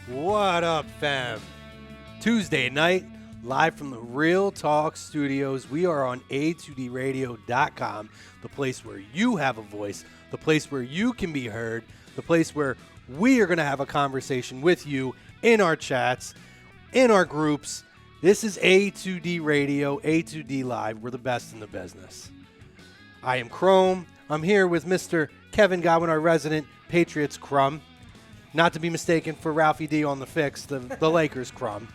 What up, fam? Tuesday night, live from the Real Talk Studios. We are on a2dradio.com, the place where you have a voice, the place where you can be heard, the place where we are going to have a conversation with you in our chats, in our groups. This is A2D Radio, A2D Live. We're the best in the business. I am Chrome. I'm here with Mr. Kevin Godwin, our resident Patriots crumb. Not to be mistaken for Ralphie D on the fix, the Lakers crumb.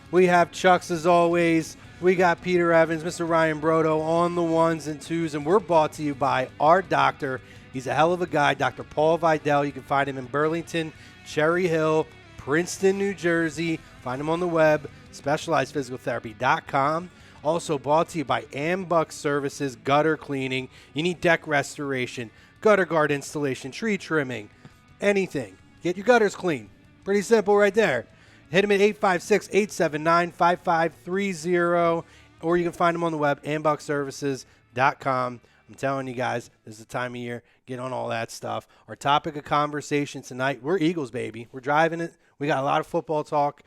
We have Chucks as always. We got Peter Evans, Mr. Ryan Brodo on the ones and twos, and we're brought to you by our doctor. He's a hell of a guy, Dr. Paul Vidal. You can find him in Burlington, Cherry Hill, Princeton, New Jersey. Find him on the web, specializedphysicaltherapy.com. Also brought to you by Ambuck Services, gutter cleaning. You need deck restoration, gutter guard installation, tree trimming, anything. Get your gutters clean. Pretty simple right there. Hit him at 856-879-5530, or you can find him on the web, ambuckservices.com. I'm telling you guys, this is the time of year. Get on all that stuff. Our topic of conversation tonight, we're Eagles, baby. We're driving it. We got a lot of football talk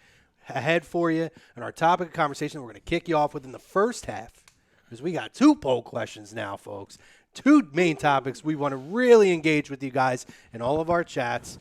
ahead for you. And our topic of conversation, we're going to kick you off with in the first half, because we got 2 poll questions now, folks. 2 main topics we want to really engage with you guys in all of our chats.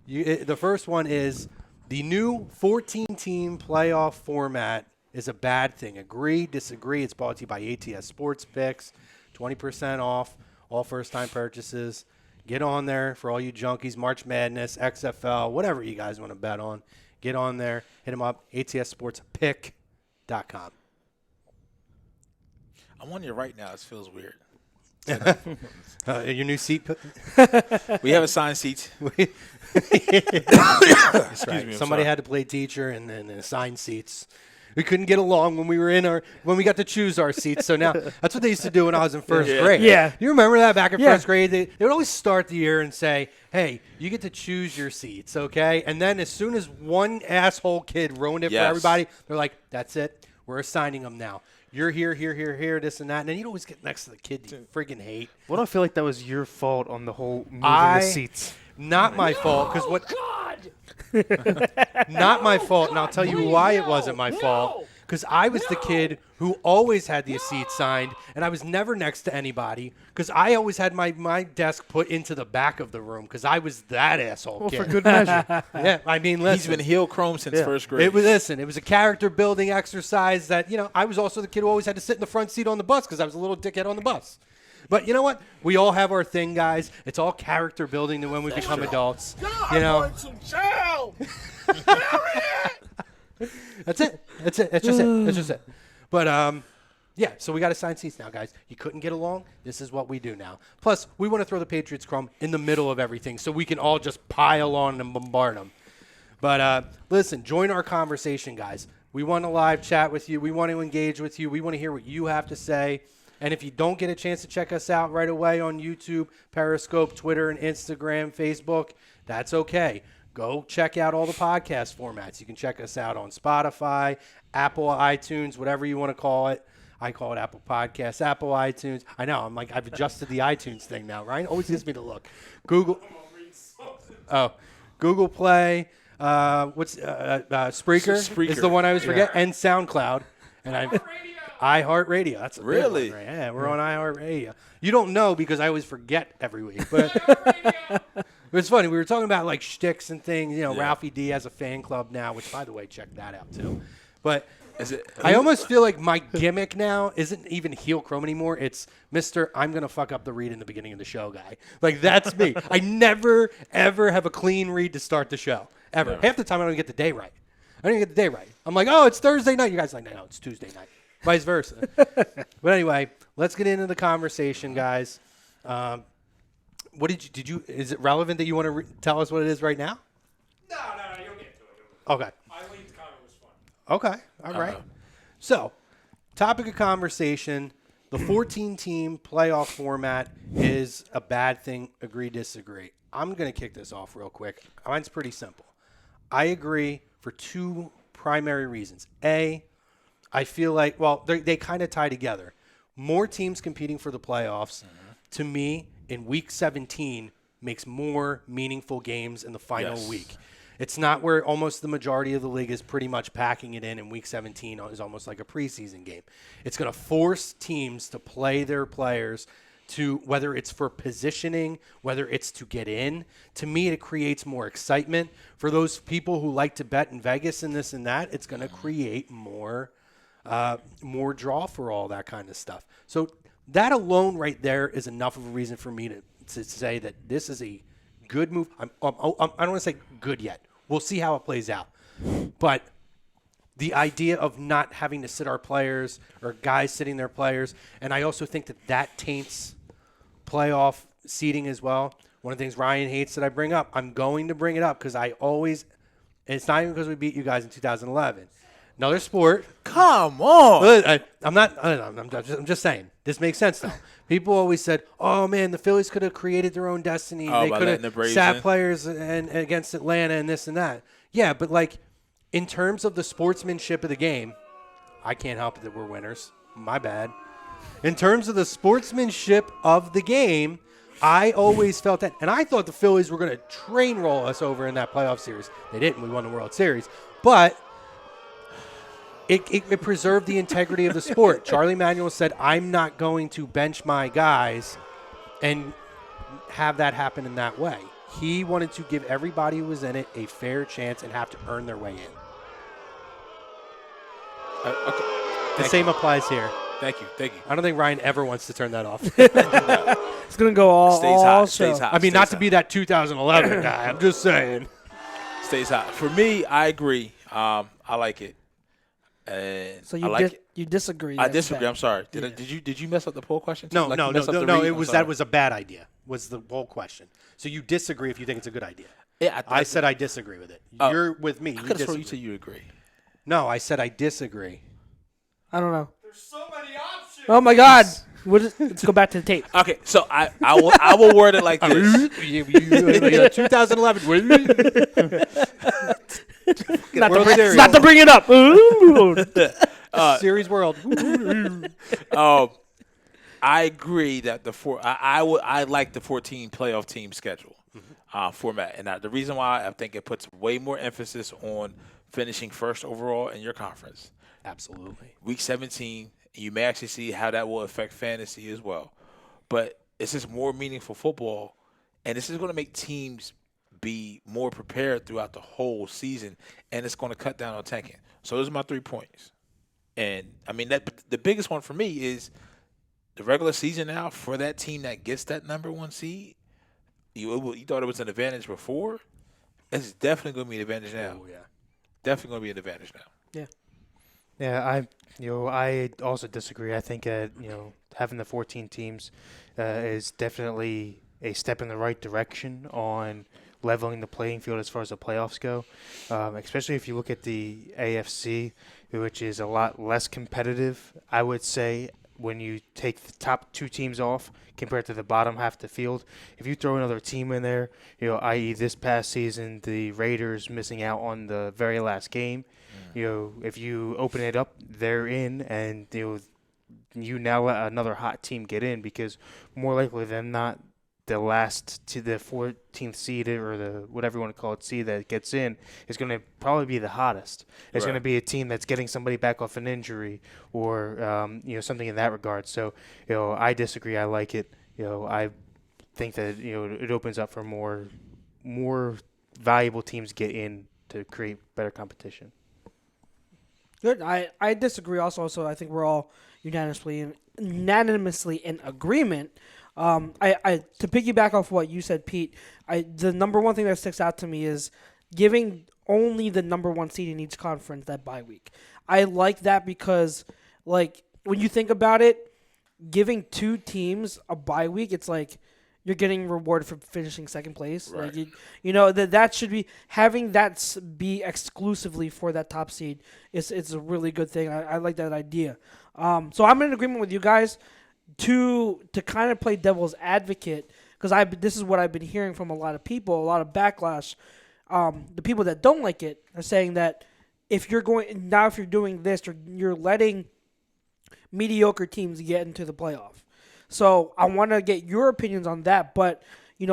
The first one is the new 14-team playoff format is a bad thing. Agree, disagree. It's brought to you by ATS Sports Picks. 20% off all first-time purchases. Get on there for all you junkies, March Madness, XFL, whatever you guys want to bet on. Get on there. Hit them up, atsportspick.com. I'm on you right now. This feels weird. Your new seat? We have assigned seats. Right. Somebody had to play teacher and then assign seats. We couldn't get along when we got to choose our seats. So now that's what they used to do when I was in first grade. Yeah. You remember that back in first grade? They would always start the year and say, hey, you get to choose your seats, okay? And then as soon as one asshole kid ruined it for everybody, they're like, that's it. We're assigning them now. You're here, this and that. And then you'd always get next to the kid you friggin' hate. Well, I don't feel like that was your fault on the whole moving the seats. Not my fault. Because what? Not my fault. And I'll tell you why it wasn't my fault. Because I was the kid who always had the seat signed, and I was never next to anybody because I always had my desk put into the back of the room because I was that asshole kid. For good measure. Yeah, I mean, listen. He's been heel Chrome since first grade. It was a character building exercise that, I was also the kid who always had to sit in the front seat on the bus because I was a little dickhead on the bus. But you know what? We all have our thing, guys. It's all character building to when we become adults. I want some chow. That's it. That's just it. But, so we got assigned seats now, guys. You couldn't get along. This is what we do now. Plus, we want to throw the Patriots crumb in the middle of everything so we can all just pile on and bombard them. But, listen, join our conversation, guys. We want to live chat with you. We want to engage with you. We want to hear what you have to say. And if you don't get a chance to check us out right away on YouTube, Periscope, Twitter, and Instagram, Facebook, that's okay. Go check out all the podcast formats. You can check us out on Spotify, Apple, iTunes, whatever you want to call it. I call it Apple Podcasts, Apple, iTunes. I know. I've adjusted the iTunes thing now. Ryan always gives me the look. Google Play. Spreaker is the one I always forget, and SoundCloud. And iHeartRadio. That's a really? Right? Yeah, we're on iHeartRadio. You don't know because I always forget every week. But it's funny. We were talking about like shticks and things. Ralphie D has a fan club now, which, by the way, check that out too. But I almost feel like my gimmick now isn't even heel Chrome anymore. It's Mr. I'm going to fuck up the read in the beginning of the show guy. Like, that's me. I never, ever have a clean read to start the show. Ever. Half the time I don't get the day right. I'm like, oh, it's Thursday night. You guys are like, no, it's Tuesday night. Vice versa. But anyway, let's get into the conversation, guys. What did you? Is it relevant that you want to tell us what it is right now? No, you'll get to it. Okay. Eileen's comment was fun. Okay. All right. So, topic of conversation: the 14-team playoff format is a bad thing. Agree, disagree. I'm going to kick this off real quick. Mine's pretty simple. I agree for 2 primary reasons. A, I feel like, they kind of tie together. More teams competing for the playoffs, to me, in Week 17, makes more meaningful games in the final week. It's not where almost the majority of the league is pretty much packing it in Week 17 is almost like a preseason game. It's going to force teams to play their players to, whether it's for positioning, whether it's to get in. To me, it creates more excitement. For those people who like to bet in Vegas and this and that, it's going to create more draw for all that kind of stuff. So that alone right there is enough of a reason for me to say that this is a good move. I don't want to say good yet. We'll see how it plays out. But the idea of not having to sit our players or guys sitting their players, and I also think that taints playoff seeding as well. One of the things Ryan hates that I bring up, I'm going to bring it up because I always – it's not even because we beat you guys in 2011. Another sport. Come on. I'm just saying. This makes sense now. People always said, "Oh man, the Phillies could have created their own destiny. They could have sat players and against Atlanta and this and that." Yeah, but like in terms of the sportsmanship of the game, I can't help it that we're winners. My bad. In terms of the sportsmanship of the game, I always felt that, and I thought the Phillies were going to train roll us over in that playoff series. They didn't. We won the World Series, but It preserved the integrity of the sport. Charlie Manuel said, I'm not going to bench my guys and have that happen in that way. He wanted to give everybody who was in it a fair chance and have to earn their way in. Okay. The same applies here. Thank you. I don't think Ryan ever wants to turn that off. It's going to go all Stays hot. I mean, not to be that 2011 guy. I'm just saying. Stays hot. For me, I agree. I like it. So you disagree? I disagree. I'm sorry. Did you mess up the poll question? No. It was that was a bad idea. Was the poll question? So you disagree if you think it's a good idea? Yeah, I said I disagree with it. You're with me. I could have sworn you said you agree. No, I said I disagree. I don't know. There's so many options. Oh my God! Let's go back to the tape. Okay, so I will word it like this. 2011. Not to bring it up. Series World. I agree that I like the 14 playoff team schedule format, and the reason why I think it puts way more emphasis on finishing first overall in your conference. Absolutely. Week 17, you may actually see how that will affect fantasy as well, but it's just more meaningful football, and this is going to make teams be more prepared throughout the whole season, and it's going to cut down on tanking. So those are my 3 points. And, I mean, the biggest one for me is the regular season now for that team that gets that number 1 seed. You thought it was an advantage before. It's definitely going to be an advantage now. Oh, yeah. Definitely going to be an advantage now. Yeah. Yeah, I also disagree. I think having the 14 teams is definitely a step in the right direction on leveling the playing field as far as the playoffs go, especially if you look at the AFC, which is a lot less competitive, I would say, when you take the top 2 teams off compared to the bottom half of the field. If you throw another team in there, i.e. this past season, the Raiders missing out on the very last game, if you open it up, they're in, and you now let another hot team get in, because more likely than not, the last to the 14th seed or the whatever you want to call it seed that gets in is going to probably be the hottest. It's going to be a team that's getting somebody back off an injury or something in that regard. So I disagree. I like it. I think that it opens up for more valuable teams get in to create better competition. Good. I disagree also. So I think we're all unanimously in agreement. To piggyback off what you said, Pete, the number one thing that sticks out to me is giving only the number 1 seed in each conference that bye week. I like that because, like, when you think about it, giving 2 teams a bye week, it's like you're getting rewarded for finishing second place. Right. Like that should be having that be exclusively for that top seed. It's a really good thing. I like that idea. So I'm in agreement with you guys. To kind of play devil's advocate, because this is what I've been hearing from a lot of people, a lot of backlash. The people that don't like it are saying that if you're doing this, you're letting mediocre teams get into the playoff. So I want to get your opinions on that. But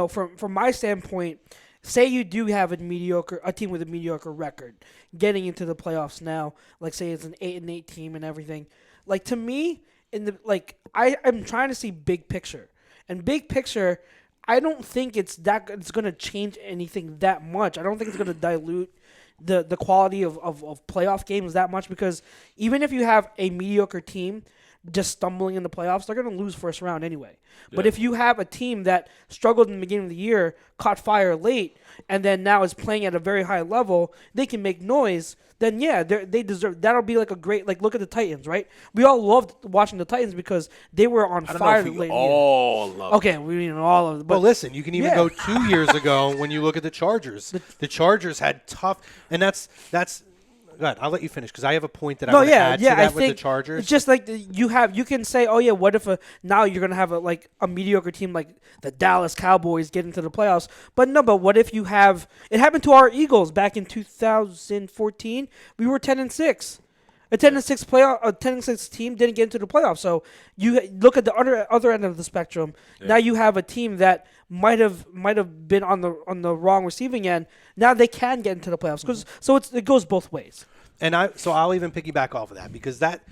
from my standpoint, say you do have a team with a mediocre record getting into the playoffs now, like say it's an 8-8 team and everything. Like to me, I'm trying to see big picture. And big picture, I don't think it's going to change anything that much. I don't think it's going to dilute the quality of playoff games that much, because even if you have a mediocre team just stumbling in the playoffs, they're going to lose first round anyway. Yeah. But if you have a team that struggled in the beginning of the year, caught fire late, and then now is playing at a very high level, they can make noise, then yeah, they deserve. That'll be like a great, like, look at the Titans, right? We all loved watching the Titans because they were on fire late in the year. All love it. Okay, we mean all of it. But listen, you can even go 2 years ago when you look at the Chargers. The Chargers had tough, and that's. Good. I'll let you finish because I have a point that I want to add to that with the Chargers. It's just like you can say, oh yeah, what if now you're gonna have a mediocre team like the Dallas Cowboys get into the playoffs? But what if you have? It happened to our Eagles back in 2014. We were 10-6. A 10-6 team didn't get into the playoffs. So you look at the other end of the spectrum. Yeah. Now you have a team that might have been on the wrong receiving end. Now they can get into the playoffs so it goes both ways. And I'll even piggyback off of that, because that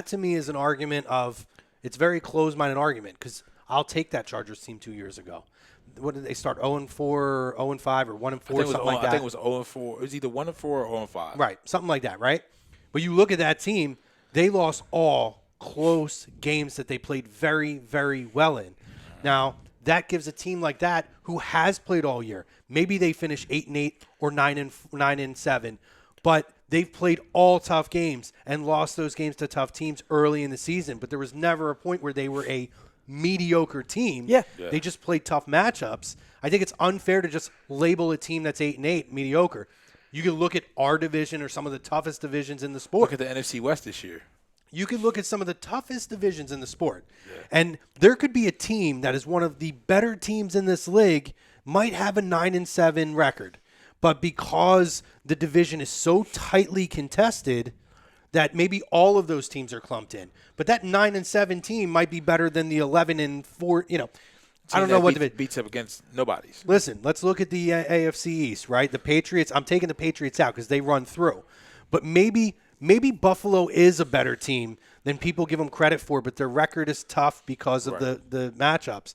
to me is an argument of, it's very closed-minded argument, because I'll take that Chargers team 2 years ago. What did they start? 0-4, 0-5, or 1-4, something like that. I think it was 0-4. It was either 1-4 or 0-5. Right, something like that, right? But you look at that team, they lost all close games that they played very, very well in. Now, that gives a team like that who has played all year. Maybe they finish 8-8 or 9-7, but they've played all tough games and lost those games to tough teams early in the season. But there was never a point where they were a mediocre team. Yeah. They just played tough matchups. I think it's unfair to just label a team that's 8-8 mediocre. You can look at our division or some of the toughest divisions in the sport. Look at the NFC West this year. You can look at some of the toughest divisions in the sport. Yeah. And there could be a team that is one of the better teams in this league, might have a 9-7 record. But because the division is so tightly contested that maybe all of those teams are clumped in. But that 9-7 team might be better than the 11-4, I don't know what beats up against nobody's. Listen, let's look at the AFC East, right? The Patriots. I'm taking the Patriots out because they run through. But maybe Buffalo is a better team than people give them credit for, but their record is tough because of the matchups.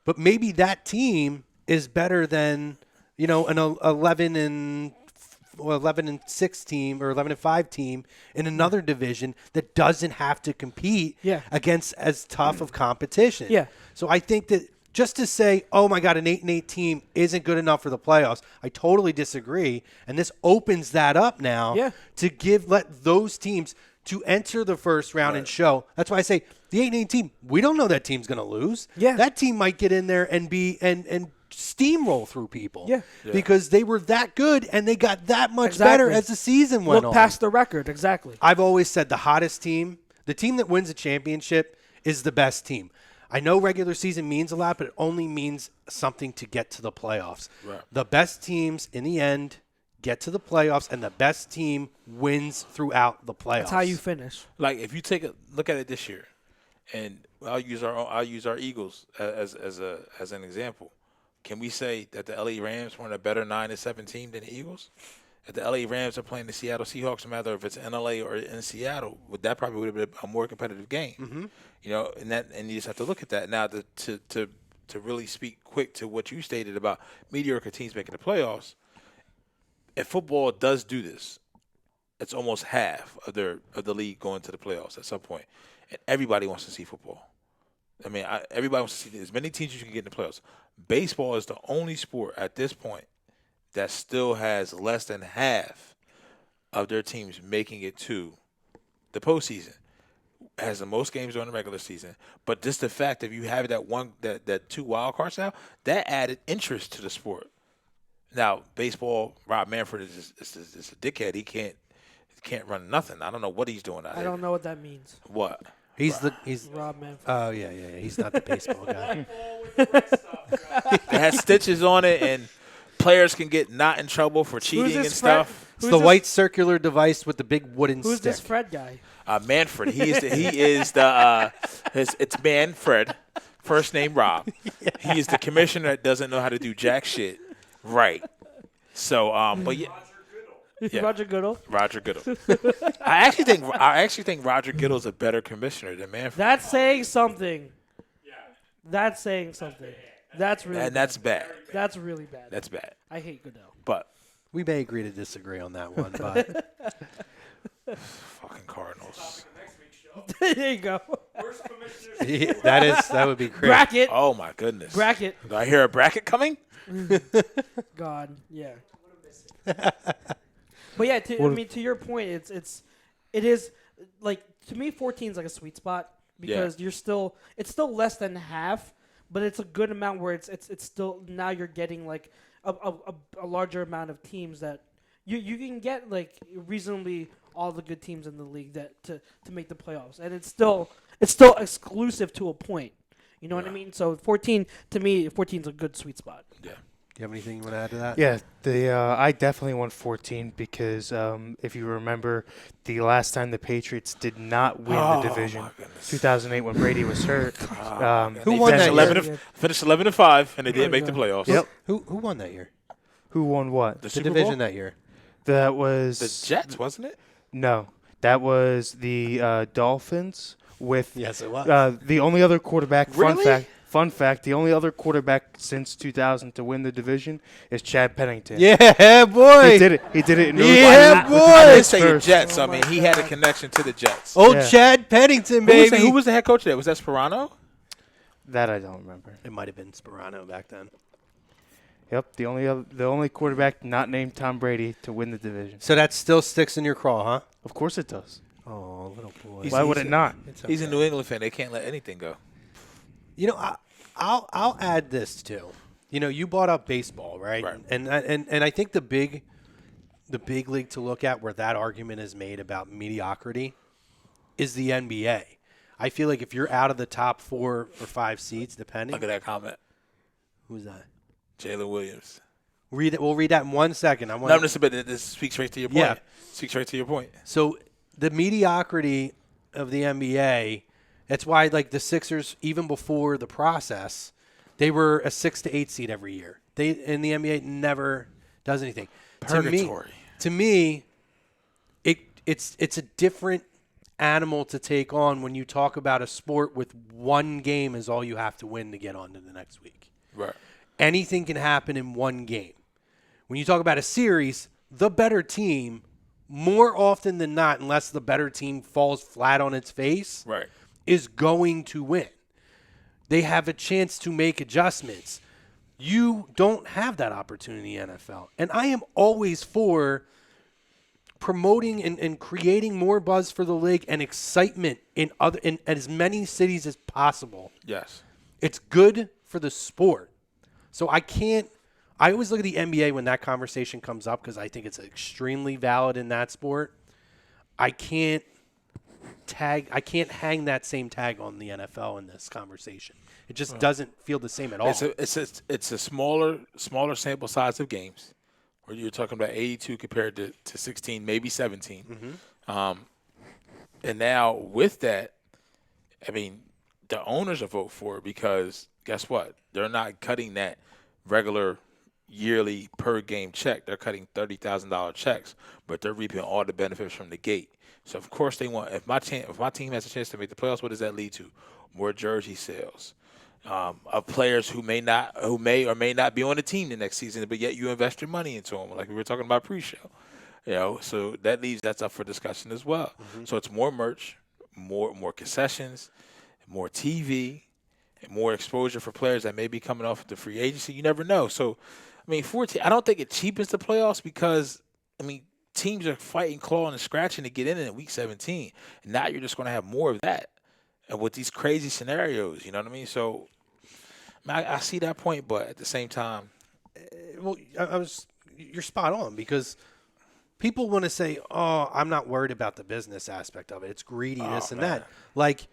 But maybe that team is better than, an 11-6 team or 11-5 team in another division that doesn't have to compete against as tough of competition. Yeah. So I think that just to say, oh my God, an 8-8 team isn't good enough for the playoffs, I totally disagree. And this opens that up now to let those teams to enter the first round and show. That's why I say the 8-8 team, we don't know that team's going to lose. Yeah. That team might get in there and be and steamroll through people. Yeah. Because they were that good and they got that much better as the season went on. Look past the record, exactly. I've always said the hottest team, the team that wins a championship, is the best team. I know regular season means a lot, but it only means something to get to the playoffs. Right. The best teams in the end get to the playoffs, and the best team wins throughout the playoffs. That's how you finish. Like, if you take a look at it this year, and I'll use our Eagles as an example. Can we say that the LA Rams weren't a better 9-7 team than the Eagles? If the LA Rams are playing the Seattle Seahawks, no matter if it's in LA or in Seattle, that probably would have been a more competitive game. Mm-hmm. And you just have to look at that. Now, to really speak quick to what you stated about mediocre teams making the playoffs, if football does do this, it's almost half of the league going to the playoffs at some point, and everybody wants to see football. I mean, everybody wants to see as many teams as you can get in the playoffs. Baseball is the only sport at this point that still has less than half of their teams making it to the postseason. Has the most games during the regular season, but just the fact that you have that 2 wild cards now, that added interest to the sport. Now, baseball, Rob Manfred is a dickhead. He can't run nothing. I don't know what he's doing out there. I don't know what that means. What? He's Rob Manfred. Oh yeah. He's not the baseball guy. It has stitches on it, and players can get not in trouble for cheating and stuff. It's the white circular device with the big wooden stick. Who's this Fred guy? Manfred. It's Manfred. First name Rob. Yeah. He is the commissioner that doesn't know how to do jack shit Right. So, but yeah. Yeah. Roger Goodell. Roger Goodell. I actually think Roger Goodell's a better commissioner than Manfred. That's saying something. That's saying something. That's really And that's bad. That's really bad. That's bad. I hate Goodell. But We may agree to disagree on that one, but fucking Cardinals. Next week's show. There you go. Worst commissioners. that would be great. Bracket. Oh my goodness. Bracket. Do I hear a bracket coming? God. Yeah. But yeah, to your point, it is like, to me, 14 is like a sweet spot because it's still less than half, but it's a good amount where it's still, now you're getting like a larger amount of teams that you can get like reasonably all the good teams in the league that to make the playoffs, and it's still exclusive to a point. You know what I mean? So 14 to me, 14 is a good sweet spot. Yeah. Do you have anything you want to add to that? Yeah, I definitely want 14 because if you remember, the last time the Patriots did not win the division, 2008 when Brady was hurt. Who won that year? Finished 11-5, and they didn't make the playoffs. Yep. Who won that year? Who won what? The The Super division Bowl? that year. That was The Jets, wasn't it? No, that was the Dolphins with Yes, it was. the only other quarterback. Really? Fun fact: the only other quarterback since 2000 to win the division is Chad Pennington. Yeah, boy. He did it. He did it. In Yeah, boy. I did say the first. Jets. I mean, he had a connection to the Jets. Old Yeah. Chad Pennington, baby. Who was the head coach there? Was that Sperano? That I don't remember. It might have been Sperano back then. Yep, the only quarterback not named Tom Brady to win the division. So that still sticks in your craw, huh? Of course it does. Oh, little boy. He's- Why would it not? It's He's a okay. New England fan. They can't let anything go. You know, I'll add this too. You know, you brought up baseball, right? Right. And I think the big league to look at where that argument is made about mediocrity is the NBA. I feel like if you're out of the top 4 or 5 seeds, depending, Look at that comment. who's that? Jalen Williams. We'll read that in 1 second. I want. No, I'm just a bit. This speaks right to your point. Yeah. Speaks right to your point. So the mediocrity of the NBA, that's why like the Sixers, even before the process, they were a 6 to 8 seed every year. They in the NBA never does anything. Purgatory. To me, it's a different animal to take on when you talk about a sport with one game is all you have to win to get on to the next week. Right. Anything can happen in one game. When you talk about a series, the better team, more often than not, unless the better team falls flat on its face, Right. is going to win. They have a chance to make adjustments. You don't have that opportunity in the NFL. And I am always for promoting and creating more buzz for the league and excitement in as many cities as possible. Yes. It's good for the sport. So I always look at the NBA when that conversation comes up because I think it's extremely valid in that sport. I can't hang that same tag on the NFL in this conversation. It just doesn't feel the same at all. It's a smaller sample size of games, where you're talking about 82 compared to 16, maybe 17. And now with that, I mean, the owners will vote for it because guess what? They're not cutting that regular yearly per game check. They're cutting $30,000 checks, but they're reaping all the benefits from the gate. So of course they want. If my team has a chance to make the playoffs, what does that lead to? More jersey sales of players who may or may not be on the team the next season, but yet you invest your money into them, like we were talking about pre-show. You know, so that's up for discussion as well. So it's more merch, more concessions, more TV, and more exposure for players that may be coming off the free agency. You never know. So, I mean, 14. I don't think it cheapens the playoffs because, I mean, teams are fighting, clawing, and scratching to get in week 17. And now you're just going to have more of that. And with these crazy scenarios, you know what I mean? So, I see that point, but at the same time. Well, you're spot on because people want to say, oh, I'm not worried about the business aspect of it. It's greedy, this and that. Like,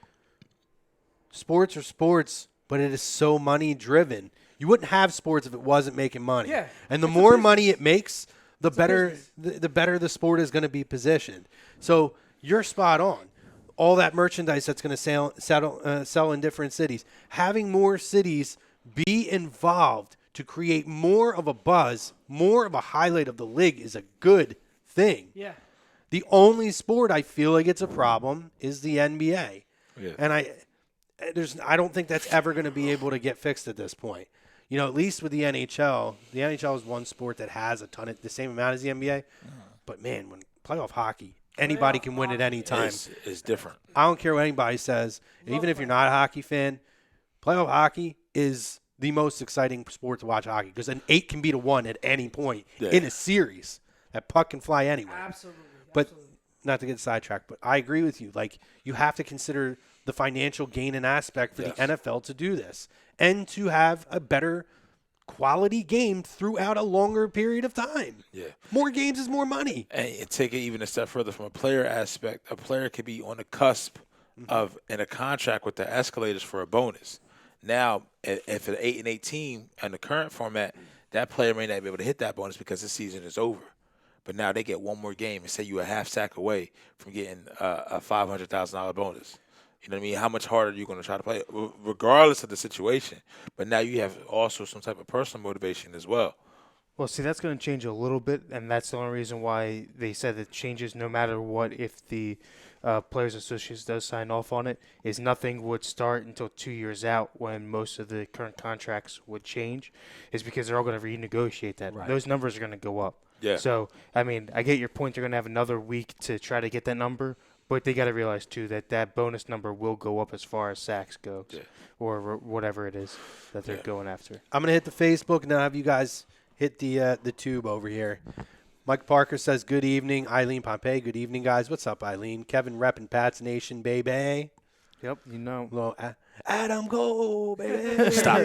sports are sports, but it is so money driven. You wouldn't have sports if it wasn't making money. Yeah, And the more money it makes, the better the sport is going to be positioned. So you're spot on. All that merchandise that's going to sell in different cities. Having more cities be involved to create more of a buzz, more of a highlight of the league is a good thing. Yeah. The only sport I feel like it's a problem is the NBA. Yeah. And I don't think that's ever going to be able to get fixed at this point. You know, at least with the NHL is one sport that has a ton of the same amount as the NBA. But man, when playoff hockey, anybody can win at any time. It's different. I don't care what anybody says. And even if you're not a hockey fan, playoff hockey is the most exciting sport to watch hockey because an 8 can beat a 1 at any point in a series. That puck can fly anywhere. Absolutely. But not to get sidetracked, but I agree with you. Like, you have to consider the financial gain and aspect for the NFL to do this and to have a better quality game throughout a longer period of time. Yeah. More games is more money. And take it even a step further from a player aspect, a player could be on the cusp of in a contract with the escalators for a bonus. Now, if an 8-8 team in the current format, that player may not be able to hit that bonus because the season is over. But now they get one more game and say you're a half sack away from getting a $500,000 bonus. You know what I mean? How much harder are you going to try to play, regardless of the situation? But now you have also some type of personal motivation as well. Well, see, that's going to change a little bit, and that's the only reason why they said it changes no matter what. If the Players Association does sign off on it, is nothing would start until 2 years out when most of the current contracts would change, is because they're all going to renegotiate that. Right. Those numbers are going to go up. Yeah. So, I mean, I get your point. They're going to have another week to try to get that number, but they got to realize, too, that bonus number will go up as far as sacks goes or whatever it is that they're going after. I'm going to hit the Facebook and now have you guys hit the tube over here. Mike Parker says, good evening. Eileen Pompey, good evening, guys. What's up, Eileen? Kevin repping Pats Nation, baby. Yep, you know. Little Adam, go, baby. Stop.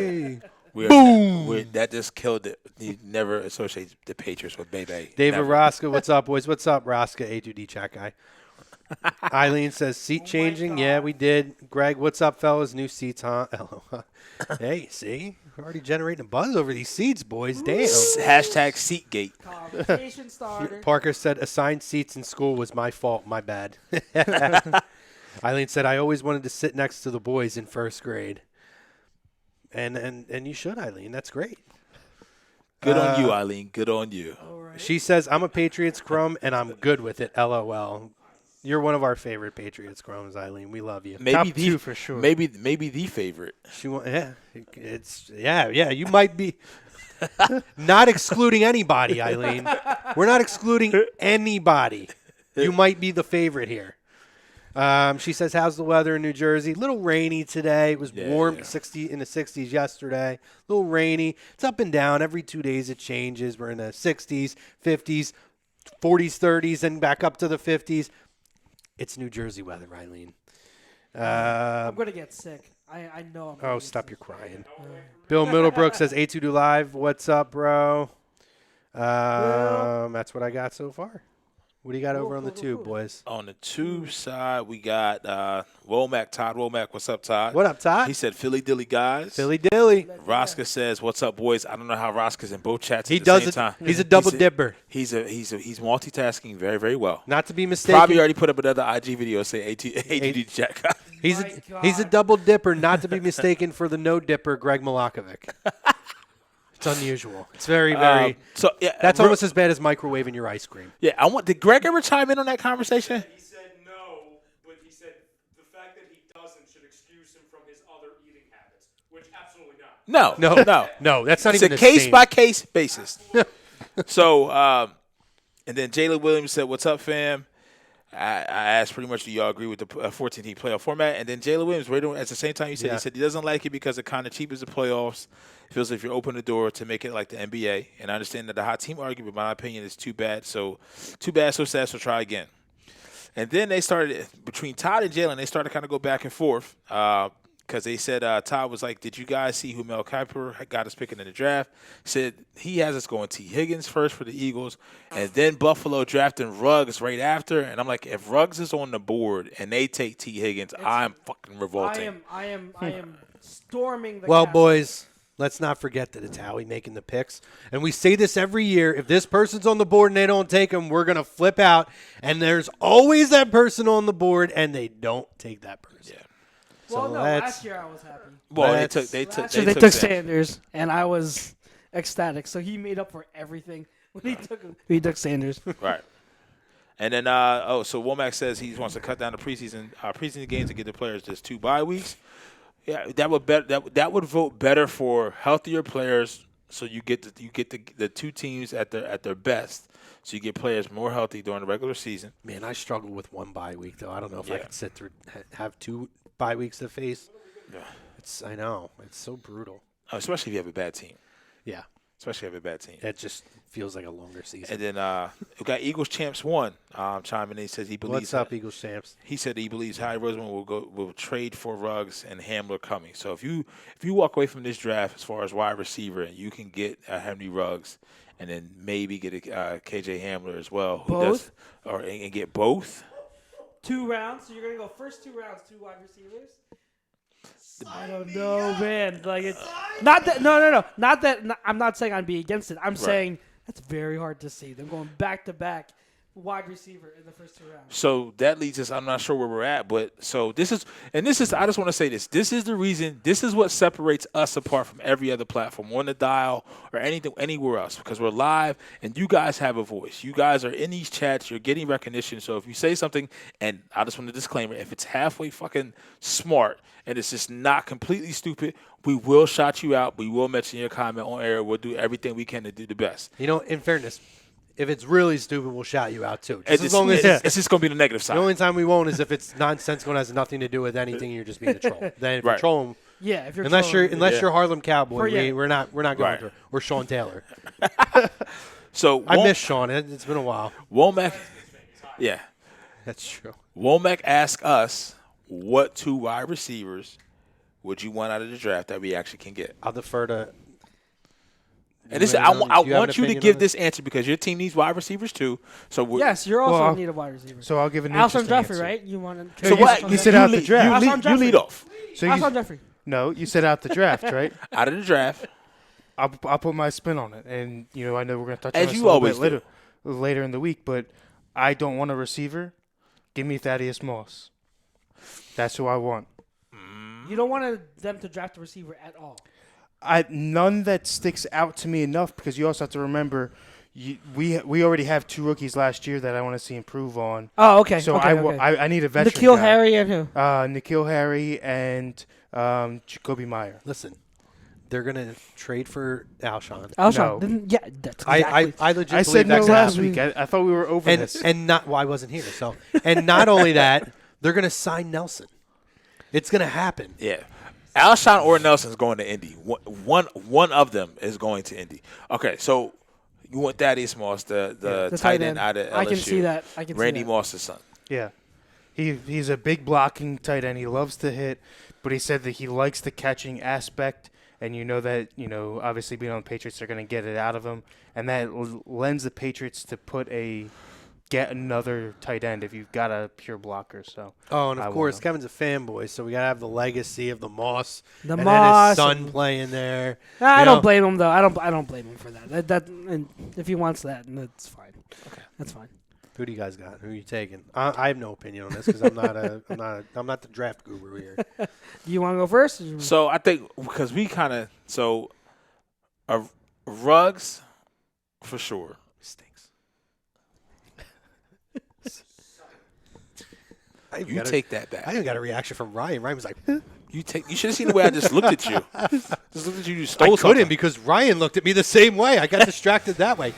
Boom. That just killed it. You never associate the Patriots with Bebe. David Never. Rosca, what's up, boys? What's up, Rosca, A2D chat guy? Eileen says, seat changing. Yeah, we did. Greg, what's up, fellas? New seats, huh? Hey, see? We're already generating a buzz over these seats, boys. Damn. Hashtag Seatgate. Conversation starter. Parker said, assigned seats in school was my fault. My bad. Eileen said, I always wanted to sit next to the boys in first grade. And you should, Eileen. That's great. Good on you, Eileen. Good on you. All right. She says, I'm a Patriots crumb, and I'm good with it. LOL. You're one of our favorite Patriots crumbs, Eileen. We love you. Maybe Top two for sure. Maybe the favorite. Yeah. You might be not excluding anybody, Eileen. We're not excluding anybody. You might be the favorite here. She says, how's the weather in New Jersey? A little rainy today. It was warm, 60 in the 60s yesterday. A little rainy. It's up and down. Every 2 days it changes. We're in the 60s, 50s, 40s, 30s, and back up to the 50s. It's New Jersey weather, Eileen. I'm going to get sick. I know I'm gonna get Stop sick. your crying. Bill Middlebrook says, A2Do Live. What's up, bro? That's what I got so far. What do you got over on the tube, boys? On the tube side, we got Womack, Todd Womack. What's up, Todd? What up, Todd? He said, Philly Dilly guys. Philly Dilly. Rosca says, what's up, boys? I don't know how Rosca's in both chats He at the does same it. time. He's a double dipper. He's multitasking very, very well. Not to be mistaken. Probably already put up another IG video saying ATD Jack. He's a double dipper, not to be mistaken for the no dipper, Greg Malakovic. It's unusual. It's very, very. That's almost as bad as microwaving your ice cream. Yeah, did Greg ever chime in on that conversation? He said no, but he said the fact that he doesn't should excuse him from his other eating habits, which absolutely not. No. That's not It's even a the same. case-by-case basis. So, and then Jalen Williams said, what's up, fam? I asked pretty much, do y'all agree with the 14-team playoff format? And then Jalen Williams, right at the same time, he said he doesn't like it because it kind of cheapens the playoffs. He feels like if you open the door to make it like the NBA. And I understand that the hot team argument, my opinion, is too bad, so sad, so try again. And then they started, between Todd and Jalen, they started to kind of go back and forth because they said Todd was like, did you guys see who Mel Kiper got us picking in the draft? He said he has us going T. Higgins first for the Eagles, and then Buffalo drafting Ruggs right after. And I'm like, if Ruggs is on the board and they take T. Higgins, I'm fucking revolting. I am storming the Well, castle. boys, let's not forget that it's Howie making the picks. And we say this every year. If this person's on the board and they don't take him, we're going to flip out. And there's always that person on the board, and they don't take that person. Yeah. Well, So no, let's- last year I was happy. Well, Last they Last year they took Sanders. Sanders, and I was ecstatic. So he made up for everything when he took Sanders. Right. And then, so Womack says he wants to cut down the preseason games to get the players just 2 bye weeks. Yeah, that would vote better for healthier players. So you get the 2 teams at their best. So you get players more healthy during the regular season. Man, I struggle with 1 bye week though. I don't know if I could sit through have 2 bye weeks to face. Yeah. I know it's so brutal. Especially if you have a bad team. Yeah. Especially if you have a bad team. It just feels like a longer season. And then we got Eagles champs 1. Chiming in, he says he believes. What's up, Eagles champs? He said he believes Howie Roseman will trade for Ruggs and Hamler coming. So if you walk away from this draft as far as wide receiver, and you can get Henry Ruggs, and then maybe get a KJ Hamler as well, and get both. 2 rounds. So you're gonna go first 2 rounds, 2 wide receivers. I don't know, man. Like it's not that. No. Not that. I'm not saying I'd be against it. I'm saying that's very hard to see. Them going back to back, wide receiver in the first 2 rounds. So that leads us. I'm not sure where we're at, but so this is. I just want to say this. This is the reason. This is what separates us apart from every other platform on the dial or anywhere else, because we're live and you guys have a voice. You guys are in these chats. You're getting recognition. So if you say something, and I just want to disclaimer, if it's halfway fucking smart and it's just not completely stupid, we will shout you out. We will mention your comment on air. We'll do everything we can to do the best. You know, in fairness, if it's really stupid, we'll shout you out too. It's just going to be the negative side. The only time we won't is if it's nonsensical and has nothing to do with anything. You're just being a troll. Then if you troll them, if you're unless you're Harlem Cowboy, we're not going through. We're Sean Taylor. So I miss Sean. It's been a while. Womack, that's true. Womack asked us, what 2 wide receivers would you want out of the draft that we actually can get? I'll defer to. And this, I want you to give this answer because your team needs wide receivers too. So yes, you're also in need of wide receivers. So I'll give an Alshon Jeffrey, answer. right? You want to? So what? You said out the draft. You lead off. So Alshon Jeffrey. No, you said out the draft, right? Out of the draft. I'll put my spin on it, and I know we're going to touch on as this you always later in the week, but I don't want a receiver. Give me Thaddeus Moss. That's who I want. You don't want them to draft a receiver at all. None that sticks out to me enough, because you also have to remember we already have 2 rookies last year that I want to see improve on. Oh, okay. So okay. I need a veteran N'Keal guy. Harry and who? N'Keal Harry and Jacoby Meyer. Listen, they're gonna trade for Alshon. Alshon. No. That's exactly. I legit I believe said no that's last happening. week. I thought we were over this. And not I wasn't here. So and not only that, they're gonna sign Nelson. It's gonna happen. Yeah. Alshon or Nelson's going to Indy. One of them is going to Indy. Okay, so you want Thaddeus Moss, the tight end out of LSU. I can see that. Randy Moss's son. Yeah. He's a big blocking tight end. He loves to hit, but he said that he likes the catching aspect, and that, obviously being on the Patriots, they're going to get it out of him, and that lends the Patriots to get another tight end if you've got a pure blocker. So. Oh, and of course, Kevin's a fanboy, so we got to have the legacy of the Moss. The and Moss. then his son playing there. I don't blame him, though. I don't blame him for that. And if he wants that, that's fine. Okay. That's fine. Who do you guys got? Who are you taking? I have no opinion on this because I'm not the draft guru here. Do you want to go first? So I think because we kind of Ruggs for sure. Stinks. You take that back. I even got a reaction from Ryan. Ryan was like, You should have seen the way I just looked at you. Just looked at you. You stole I something. couldn't because Ryan looked at me the same way. I got distracted that way.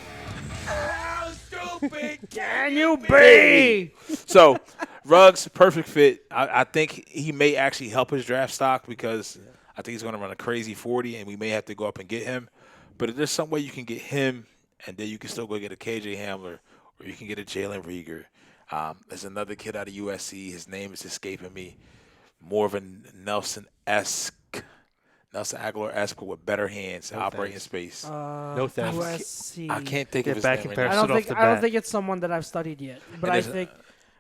How stupid can you be? So, Ruggs, perfect fit. I think he may actually help his draft stock because I think he's going to run a crazy 40, and we may have to go up and get him. But if there's some way you can get him, and then you can still go get a KJ Hamler, or you can get a Jalen Reagor. There's another kid out of USC. His name is escaping me. More of a Nelson Aguilar-esque, with better hands, operating space. No thanks. USC. I can't think of his back name in right I now. don't think it's someone that I've studied yet, but I think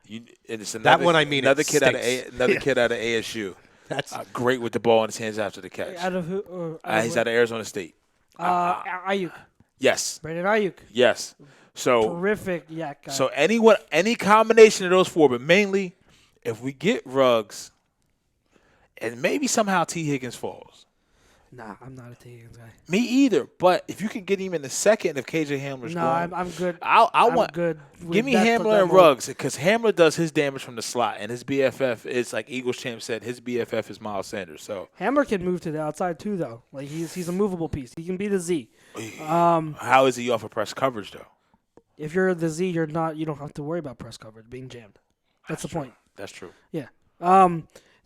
It's that one. I mean, another it kid out of stinks. another kid out of ASU. That's Great with the ball in his hands after the catch. out of who? He's out of Arizona State. Ayuk. Yes. Brandon Ayuk. Yes. So Terrific yak guy. So any combination of those 4, but mainly if we get Ruggs and maybe somehow T. Higgins falls, Nah, I'm not a T. Higgins guy. Me either. But if you can get him in the second, if KJ Hamler's No, gone, I'm good. I want good. with give me that Hamler and level. Ruggs because Hamler does his damage from the slot, and his BFF is like Eagles champ said. His BFF is Miles Sanders. So Hamler can move to the outside too, though. Like he's a movable piece. He can be the Z. how is he off of press coverage though? If you're the Z, you're not. You don't have to worry about press coverage being jammed. That's the point. That's true. Yeah.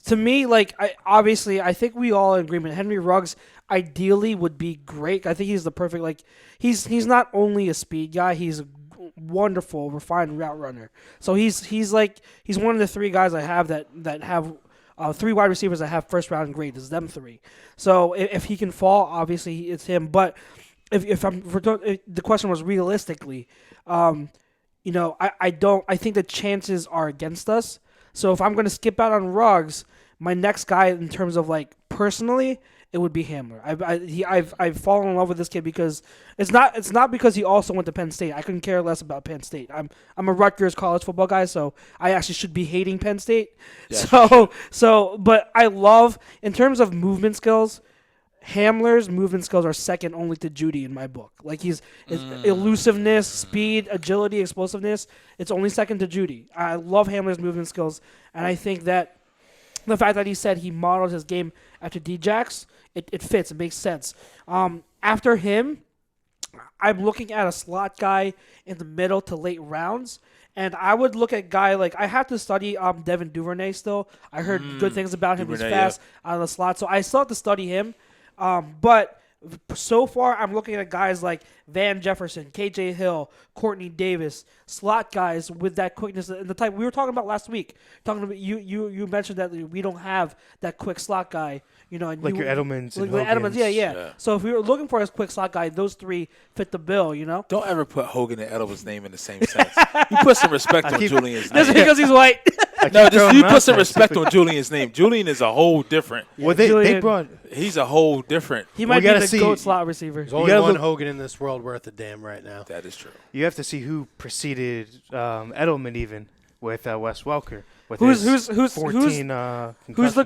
To me, like I think we all in agreement. Henry Ruggs ideally would be great. I think he's the perfect he's not only a speed guy, he's a wonderful, refined route runner. So he's one of the three guys I have that have three wide receivers that have first round grade. Is them three. So if he can fall, obviously it's him. But if the question was realistically, I think the chances are against us. So if I'm going to skip out on Ruggs, my next guy in terms of personally, it would be Hamler. I've fallen in love with this kid because it's not because he also went to Penn State. I couldn't care less about Penn State. I'm a Rutgers college football guy, so I actually should be hating Penn State. Yeah, but I love in terms of movement skills. Hamler's movement skills are second only to Judy in my book. His elusiveness, speed, agility, explosiveness, it's only second to Judy. I love Hamler's movement skills, and I think that the fact that he said he modeled his game after Djax, it fits. It makes sense. After him, I'm looking at a slot guy in the middle to late rounds, and I would look at guy I have to study Devin Duvernay still. I heard good things about him. Duvernay, He's fast out of the slot, so I still have to study him. But so far, I'm looking at guys like Van Jefferson, KJ Hill, Courtney Davis, slot guys with that quickness and the type we were talking about last week. Talking about you mentioned that we don't have that quick slot guy. And your Edelmans, and Edelmans, yeah. So if we were looking for a quick slot guy, those three fit the bill. Don't ever put Hogan and Edelman's name in the same sentence. You put some respect on Julian's name. Just because he's white. No, you put some respect on Julian's name. Julian is a whole different. Well, they brought. He's a whole different. He might be the GOAT slot receiver. There's only one Hogan in this world worth a damn right now. That is true. You have to see who preceded Edelman even with Wes Welker. With Who's the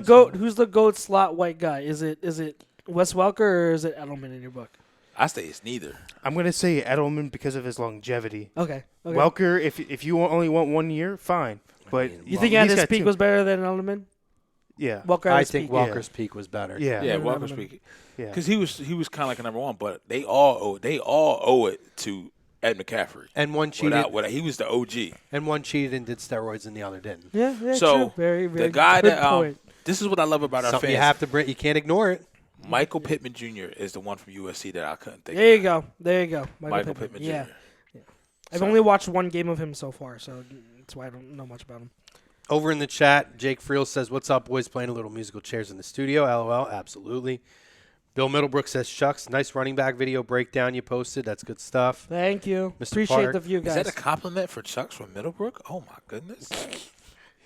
GOAT? Who's the GOAT slot white guy? Is it Wes Welker or is it Edelman in your book? I say it's neither. I'm gonna say Edelman because of his longevity. Okay. Welker, if you only want 1 year, fine. But you think at his peak was better than Edelman? Yeah. Welker I think Walker's peak was better. Yeah, Walker's peak. Yeah. Because he was kind of like a number one, but they all owe it to Ed McCaffrey. And one cheated. He was the OG. And one cheated and did steroids, and the other didn't. Yeah. So true. Very, very the guy good that point. this is what I love about our Something fans. you have to bring. You can't ignore it. Michael Pittman Jr. is the one from USC that I couldn't think. There you go. Michael Pittman Jr. Yeah. I've only watched one game of him so far, so that's why I don't know much about him. Over in the chat, Jake Friel says, "What's up, boys? Playing a little musical chairs in the studio." LOL. Absolutely. Bill Middlebrook says, "Shucks, nice running back video breakdown you posted. That's good stuff." Thank you. Mr. Appreciate Park. the view, guys. Is that a compliment for Chucks from Middlebrook? Oh my goodness.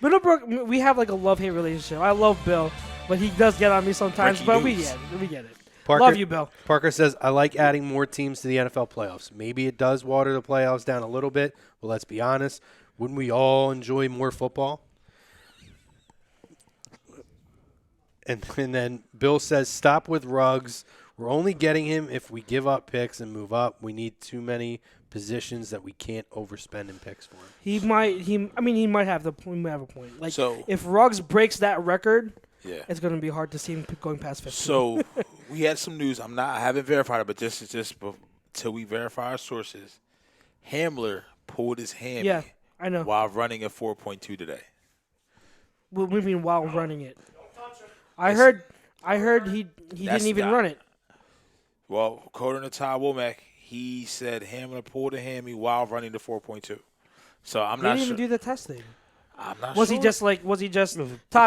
Middlebrook, we have a love-hate relationship. I love Bill, but he does get on me sometimes. Breaking But we news. get it. Parker, Love you, Bill. Parker says, "I like adding more teams to the NFL playoffs. Maybe it does water the playoffs down a little bit, but let's be honest. Wouldn't we all enjoy more football?" And then Bill says, "Stop with Ruggs. We're only getting him if we give up picks and move up. We need too many positions that we can't overspend in picks for him." He might have a point. So- if Ruggs breaks that record, Yeah. it's going to be hard to see him going past 15. So we had some news. I haven't verified it, but just till we verify our sources, Hamler pulled his hammy Yeah, I know. while running a 4.2 today. What do you mean while running it? I heard he didn't even run it. Well, according to Todd Womack, he said Hamler pulled a hammy while running the 4.2. So I'm He not didn't sure. even do the testing. I'm not Was sure. he just Todd?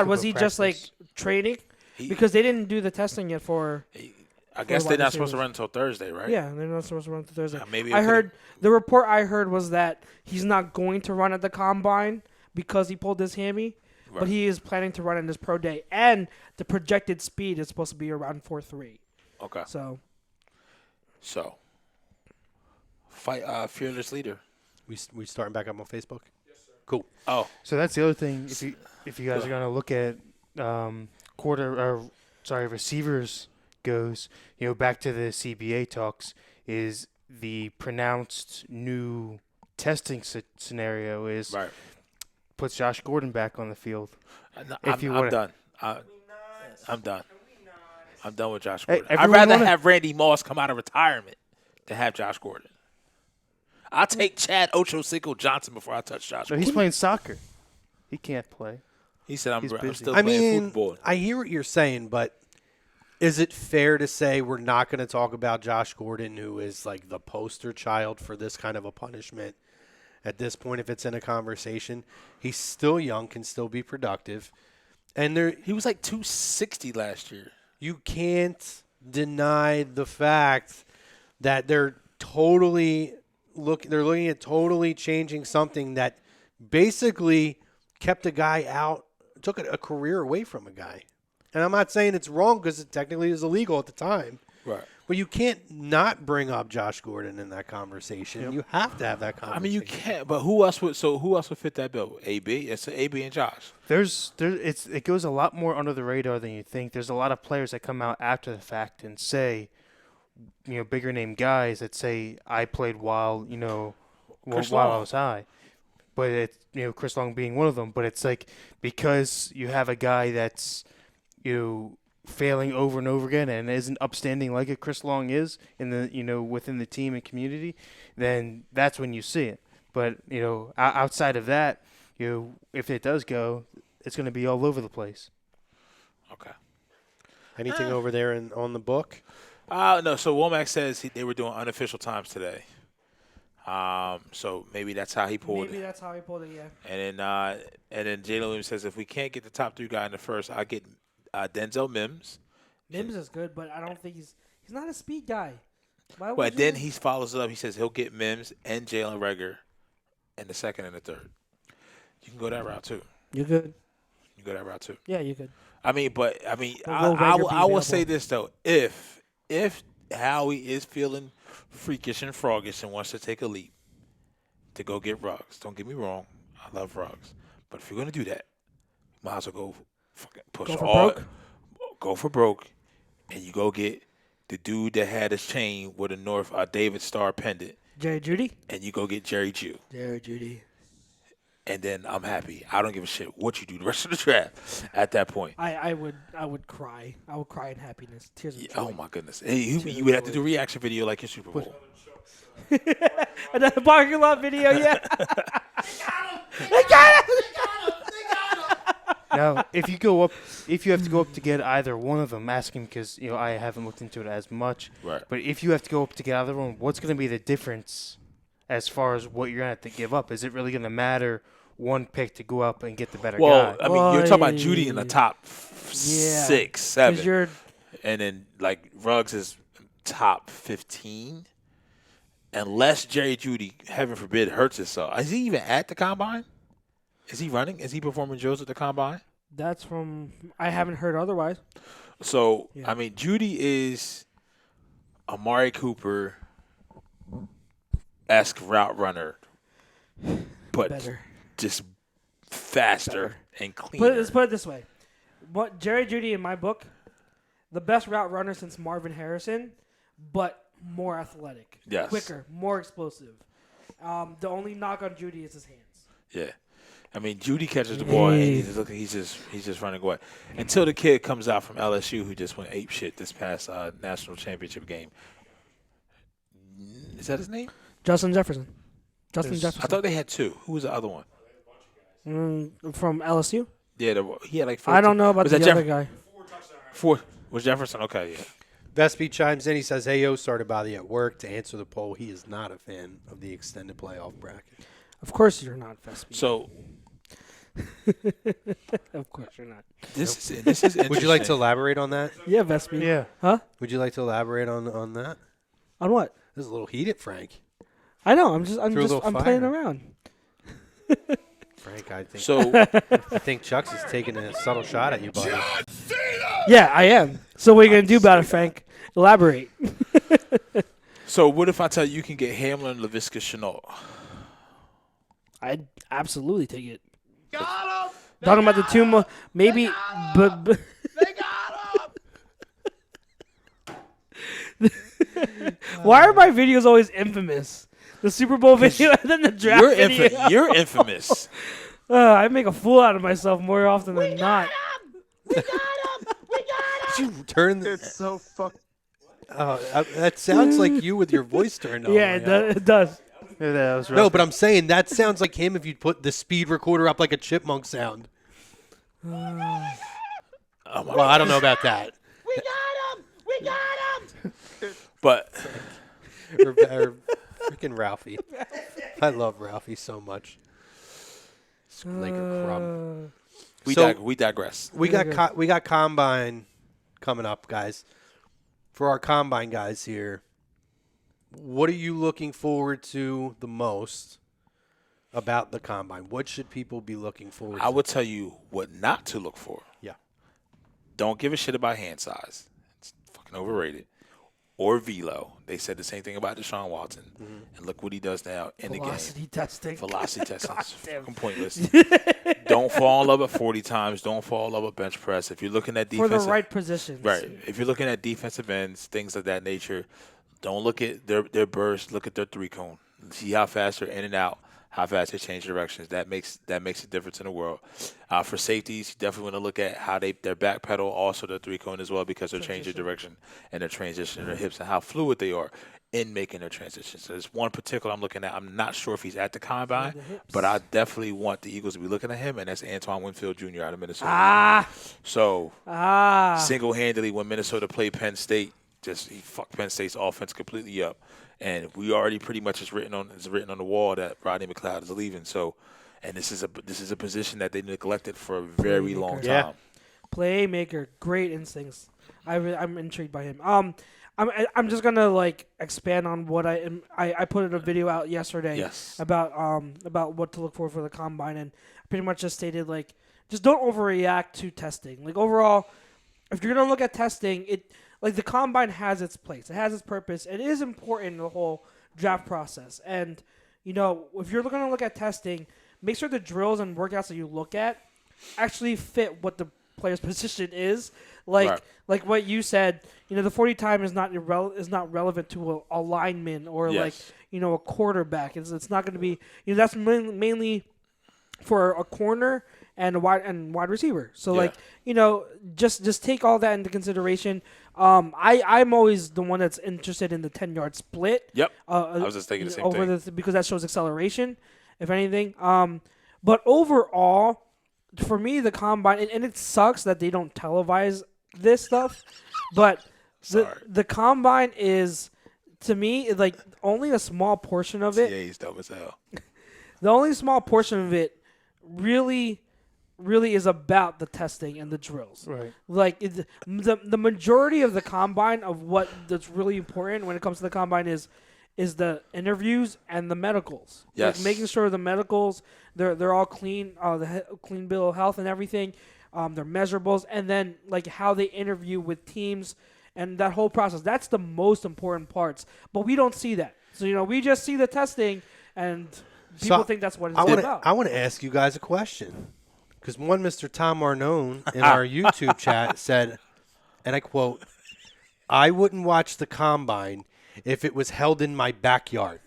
Was he just training? Because they didn't do the testing yet for. I guess wide they're not supposed to receivers. run until Thursday, right? Yeah, they're not supposed to run to Thursday. Maybe I it heard the report I heard was that he's not going to run at the combine because he pulled his hammy, but Right. he is planning to run in his pro day, and the projected speed is supposed to be around 4.3. Okay. So Fight fearless leader. We starting back up on Facebook? Yes, sir. Cool. Oh, So that's the other thing. If you guys are gonna look at receivers goes, back to the CBA talks, is the pronounced new testing scenario is Right. puts Josh Gordon back on the field. I'm wanna- done. I'm done. I'm done with Josh Hey, Gordon. I'd everyone rather wanna- have Randy Moss come out of retirement than have Josh Gordon. I'll take Chad Ochocinco Johnson before I touch Josh So Gordon. he's playing soccer. He can't play. He said, I'm he's busy. still I playing mean, football. I hear what you're saying, but is it fair to say we're not going to talk about Josh Gordon, who is like the poster child for this kind of a punishment at this point if it's in a conversation? He's still young, can still be productive. And He was like 260 last year. you can't deny the fact that they're looking at totally changing something that basically kept a guy out, took a career away from a guy. And I'm not saying it's wrong because it technically is illegal at the time. Right. But you can't not bring up Josh Gordon in that conversation. Yep. You have to have that conversation. I mean, you can't. But who else would fit that bill? AB? It's AB and Josh. It goes a lot more under the radar than you think. There's a lot of players that come out after the fact and say, bigger name guys that say I played while Long. I was high. But it's Chris Long being one of them. But it's like because you have a guy that's failing over and over again and isn't upstanding like a Chris Long is in the within the team and community, then that's when you see it. But outside of that, if it does go, it's going to be all over the place. Okay. Anything over there on the book? No. So Womack says they were doing unofficial times today. So maybe that's how he pulled Maybe it. that's how he pulled it. Yeah. And then Jalen Williams says if we can't get the top 3 guy in the first, I'll get Denzel Mims. Mims is good, but I don't think he's not a speed guy. Why would But you- then he follows it up. He says he'll get Mims and Jalen Reagor in the second and the third. You can go that route too. You're good. You can go that route too. Yeah, you're good. I Will Reagor be I will say available? this though: if Howie is feeling freakish and froggish and wants to take a leap to go get Ruggs, don't get me wrong, I love Ruggs, but if you're gonna do that, you might as well go fucking push Go for all, broke? go for broke, and you go get the dude that had his chain with a David Starr pendant, Jerry Judy. and you go get Jerry Jew. Jerry Judy. And then I'm happy. I don't give a shit what you do the rest of the draft at that point. I would cry. I would cry in happiness. Tears of joy. Oh, my goodness. Hey, you would have to do a reaction video like your Super Bowl. Another parking lot video, yeah. They got him! Now, if you have to go up to get either one of them, ask him because I haven't looked into it as much. Right. But if you have to go up to get either one, what's going to be the difference as far as what you're going to have to give up? Is it really going to matter one pick to go up and get the better Well, guy? I mean, you're talking about Judy in the top 6, 7. 'Cause you're And then, like, Ruggs is top 15. Unless Jerry Judy, heaven forbid, hurts himself. Is he even at the Combine? Is he running? Is he performing drills at the Combine? that's from. I haven't heard otherwise. So, Yeah. I mean, Judy is Amari Cooper-esque route runner, but Better. just faster and cleaner. Let's put it this way: what Jerry Judy in my book, the best route runner since Marvin Harrison, but more athletic, Yes. quicker, more explosive. The only knock on Judy is his hands. Yeah. I mean, Judy catches the ball and he's just running away. Until the kid comes out from LSU who just went ape shit this past national championship game. Is that his name? Justin Jefferson. Justin There's- Jefferson. I thought they had 2. Who was the other one? From LSU. Yeah, he had like 4. I don't know about Was the that other guy. 4 was Jefferson? Okay, yeah. Vespi chimes in. He says, "Hey, yo, started Bobby at work to answer the poll. He is not a fan of the extended playoff bracket." Of course you're not, Vespi. So Of course you're not. this is interesting. Would you like to elaborate on that? Yeah, Vespi. Yeah. Huh? Would you like to elaborate on that? On what? This is a little heated, Frank. I know. I'm Threw a little playing fire. around. Frank, I think So I think Chuck's is taking a subtle shot at you, buddy. Yeah, I am. So what are you gonna do about it, Frank? Elaborate. so what if I tell you can get Hamlin, LaVisca, Chenault? I'd absolutely take it. Talking about the two, maybe, but Why are my videos always infamous? The Super Bowl video and then the draft video. You're infamous. I make a fool out of myself more often than not. We got him! Did you turn the... It's so fuck. that sounds like you with your voice turned on. Yeah, it does. Yeah, that was No, but I'm saying that sounds like him if you put the speed recorder up like a chipmunk sound. Well, I don't know about that. We got him! We got him! But or freaking Ralphie. I love Ralphie so much. It's like a crumb. we digress. We got combine coming up, guys. For our combine guys here, what are you looking forward to the most about the combine? What should people be looking forward to? I would tell you what not to look for. Yeah. Don't give a shit about hand size. It's fucking overrated. Or velo. They said the same thing about Deshaun Watson. And look what he does now in Velocity the game. testing. Velocity testing. God It's damn. fucking pointless. Don't fall in love at 40 times. Don't fall in love with bench press. If you're looking at For defensive, the right positions. right. If you're looking at defensive ends, things of that nature, don't look at their burst. Look at their three cone. See how fast they're in and out. How fast they change directions. That makes a difference in the world. For safeties, you definitely want to look at how their back pedal, also their three cone as well, because they're changing direction and their transition in their hips and how fluid they are in making their transitions. So there's one particular I'm looking at. I'm not sure if he's at the combine, but I definitely want the Eagles to be looking at him, and that's Antoine Winfield Jr. out of Minnesota. So single-handedly, when Minnesota played Penn State, he fucked Penn State's offense completely up. And we already pretty much is written on the wall that Rodney McLeod is leaving. So, and this is a position that they neglected for a very long time. Yeah. Playmaker, great instincts. I'm intrigued by him. I'm just gonna expand on what I put in a video out yesterday about what to look for the combine, and pretty much just stated just don't overreact to testing. Overall, if you're gonna look at testing, the combine has its place. It has its purpose. It is important in the whole draft process. And, if you're going to look at testing, make sure the drills and workouts that you look at actually fit what the player's position is. Like what you said, the 40 time is not relevant to a lineman or a quarterback. It's not going to be, that's mainly for a corner and a wide receiver. So just take all that into consideration. I'm always the one that's interested in the 10-yard split. Yep. I was just thinking the same thing. Because that shows acceleration, if anything. But overall, for me, the combine, and it sucks that they don't televise this stuff, but the combine is, to me, only a small portion of it. Yeah, he's dumb as hell. The only small portion of it really is about the testing and the drills. Right. The majority of the combine of what that's really important when it comes to the combine is the interviews and the medicals. Yes. Making sure the medicals they're all clean, clean bill of health and everything, their measurables, and then how they interview with teams and that whole process. That's the most important parts. But we don't see that. So we just see the testing and people think that's what it's about. I want to ask you guys a question. Because one Mr. Tom Arnone in our YouTube chat said, and I quote, "I wouldn't watch the combine if it was held in my backyard,"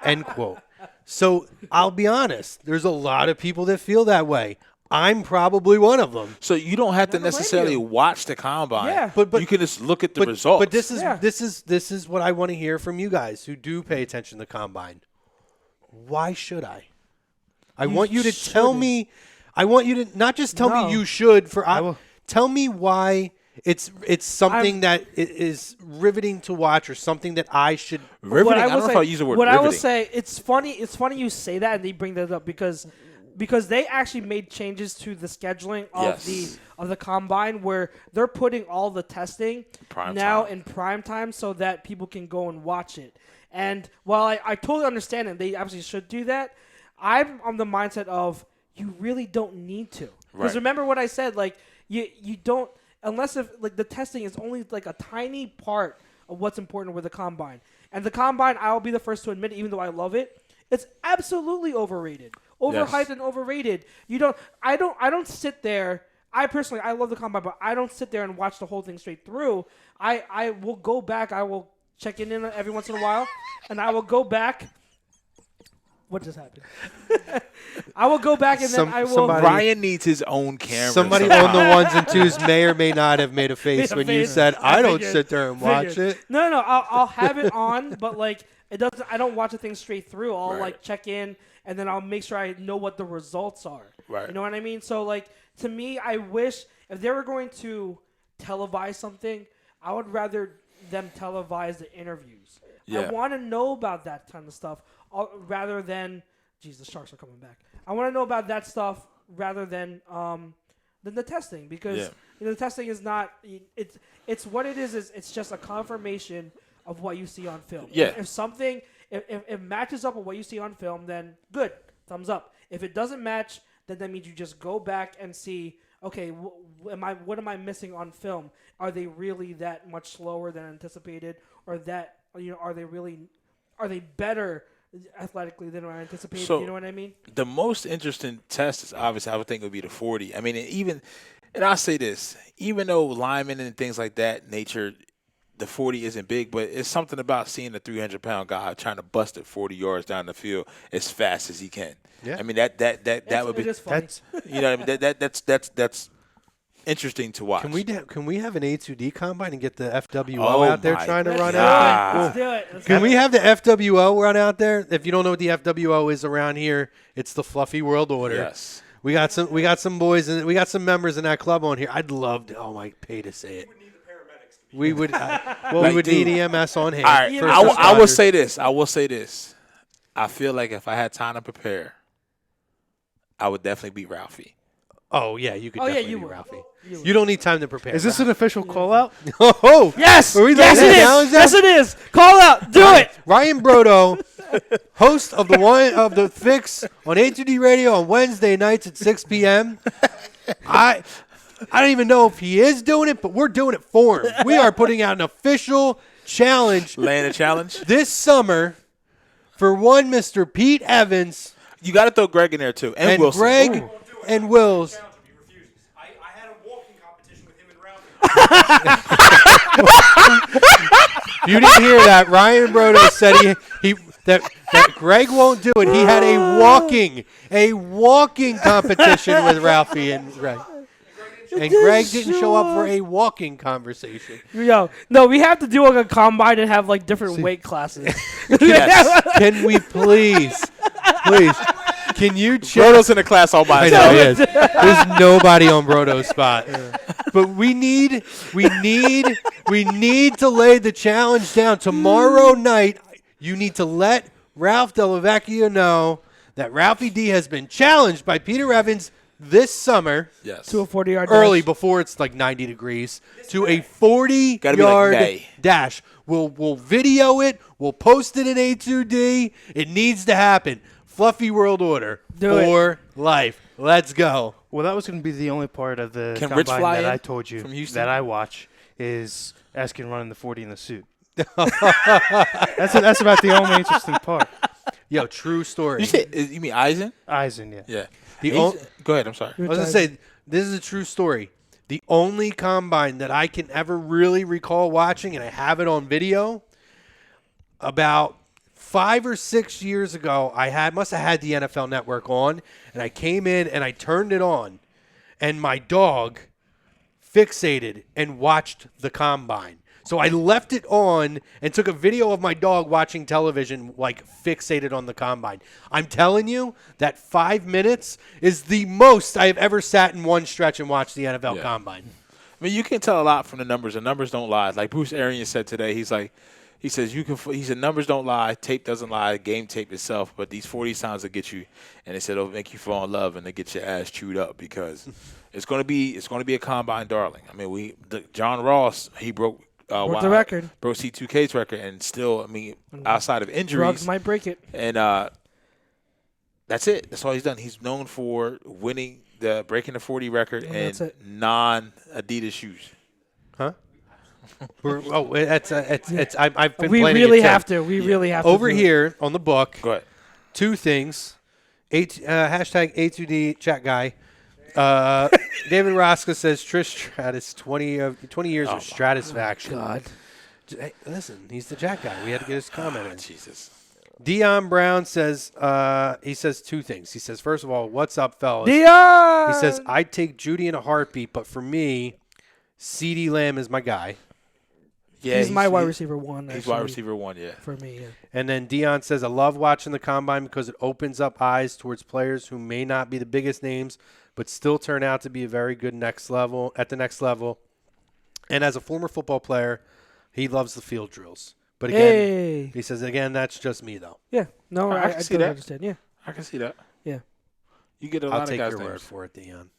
end quote. So I'll be honest, there's a lot of people that feel that way. I'm probably one of them. So you don't have to necessarily watch the combine. Yeah. But you can just look at the results. But this is what I want to hear from you guys who do pay attention to the combine. Why should I? I want you to tell me. I want you to not just tell me you should. Tell me why it's something that is riveting to watch or something that I should. Riveting. I don't know if I use the word riveting. I will say, it's funny. It's funny you say that and they bring that up because they actually made changes to the scheduling of the combine where they're putting all the testing in prime time so that people can go and watch it. And while I totally understand it, they absolutely should do that. I'm on the mindset of you really don't need to. Because remember what I said, you don't, unless the testing is only a tiny part of what's important with the combine. And the combine, I'll be the first to admit, even though I love it, it's absolutely overrated. Overhyped and overrated. I don't sit there. I love the combine, but I don't sit there and watch the whole thing straight through. I will go back. I will check in every once in a while, and I will go back. What just happened? I will go back and then I will. Ryan needs his own camera. Somebody on the ones and twos may or may not have made a face when you said, "I don't sit there and watch it." No. I'll have it on, but like it doesn't. I don't watch the thing straight through. I'll like check in, and then I'll make sure I know what the results are. Right. You know what I mean? So like to me, I wish if they were going to televise something, I would rather them televise the interviews. Yeah. I want to know about that kind of stuff rather than, geez, the Sharks are coming back. I want to know about that stuff rather than the testing because the testing is not. It's what it is. It's just a confirmation of what you see on film. Yeah. If something if it matches up with what you see on film, then good, thumbs up. If it doesn't match, then that means you just go back and see. Okay, what am I missing on film? Are they really that much slower than anticipated, or that are they better athletically than I anticipated? So you know what I mean? The most interesting test is obviously I would think it would be the 40. I mean, and I'll say this, even though linemen and things like that nature, the 40 isn't big, but it's something about seeing a 300-pound guy trying to bust it 40 yards down the field as fast as he can. Yeah. I mean that would be funny. you know what I mean that's interesting to watch. Can we have an A2D combine and get the FWO Oh out there my trying to run God. out there? Let's do it. Let's Can do we it. have the FWO run out there? If you don't know what the FWO is around here, it's the Fluffy World Order. Yes. We got some boys and we got some members in that club on here. I'd love to. Oh my, pay to say it. We would. We would need EMS on hand. All right, First I will responders. say this. I will say this. I feel like if I had time to prepare, I would definitely beat Ralphie. Oh yeah, you could. Oh, yeah, definitely you be would. Ralphie. You would. You don't need time to prepare. Is this an official call out? Oh Yes. Are we Yes, laying it that down, is. Zach? Yes, it is. Call out. Do it. Ryan Brodo, host of the Fix on A2D Radio on Wednesday nights at 6 p.m. I don't even know if he is doing it, but we're doing it for him. We are putting out an official challenge Laying a challenge. this summer for one Mr. Pete Evans You got to throw Greg in there too, and Wilson. Greg and Wills. Challenge him. He refuses. I had a walking competition with him and Ralphie. You didn't hear that. Ryan Brodo said that Greg won't do it. He had a walking competition with Ralphie and Greg. And Greg didn't show up for a walking conversation. Yo, no, we have to do like a combine and have like different weight classes. Yes. Can we please, can you check? Brodo's in the class all by I himself. know he is. There's nobody on Brodo's spot. But we need to lay the challenge down. Tomorrow night, you need to let Ralph Delavecchio know that Ralphie D has been challenged by Peter Evans this summer. Yes. To a 40-yard Early dash. before it's like 90 degrees to a Gotta be like 40-yard May. dash. We'll video it. We'll post it in A2D. It needs to happen. Fluffy World Order Do it. for life. Let's go. Well, that was going to be the only part of the Can Rich combine fly that in I told you from Houston? that I watch is asking running the 40 in the suit. That's about the only interesting part. Yo, true story. You mean Eisen? Eisen, yeah. Yeah. The Go ahead. I'm sorry. I was going to say, this is a true story. The only combine that I can ever really recall watching, and I have it on video, about 5 or 6 years ago, must have had the NFL Network on, and I came in and I turned it on, and my dog fixated and watched the combine. So I left it on and took a video of my dog watching television, like fixated on the combine. I'm telling you that 5 minutes is the most I have ever sat in one stretch and watched the NFL combine. I mean, you can tell a lot from the numbers. The numbers don't lie. Like Bruce Arians said today, he said numbers don't lie, tape doesn't lie, game tape itself, but these 40 sounds will get you, and they said it'll make you fall in love and they get your ass chewed up because it's going to be a combine darling. I mean, John Ross, he broke the record. Broke C2K's record, and still, I mean, outside of injuries, Drugs might break it. and that's it. That's all he's done. He's known for breaking the 40 record that's in it. non-Adidas shoes. Huh? I've been We planning really it, too. have to. We really have to. Over do it. here on the book, Go ahead. two things. Hashtag A2D chat guy. David Rosca says Trish Stratus, 20 years of Stratusfaction. God. Hey, listen, he's the Jack guy. We had to get his comment in. Jesus. Dion Brown says, he says two things. He says, first of all, what's up, fellas? Dion! He says, I'd take Judy in a heartbeat, but for me, CeeDee Lamb is my guy. Yeah, he's my wide receiver one. He's wide receiver one, yeah. For me, yeah. And then Dion says, I love watching the combine because it opens up eyes towards players who may not be the biggest names, but still turn out to be a very good at the next level. And as a former football player, he loves the field drills. But again, he says, again, that's just me, though. Yeah. No, I can see that. Understand. Yeah. I can see that. Yeah. You get a lot of guys' I'll take your names. word for it, Dion.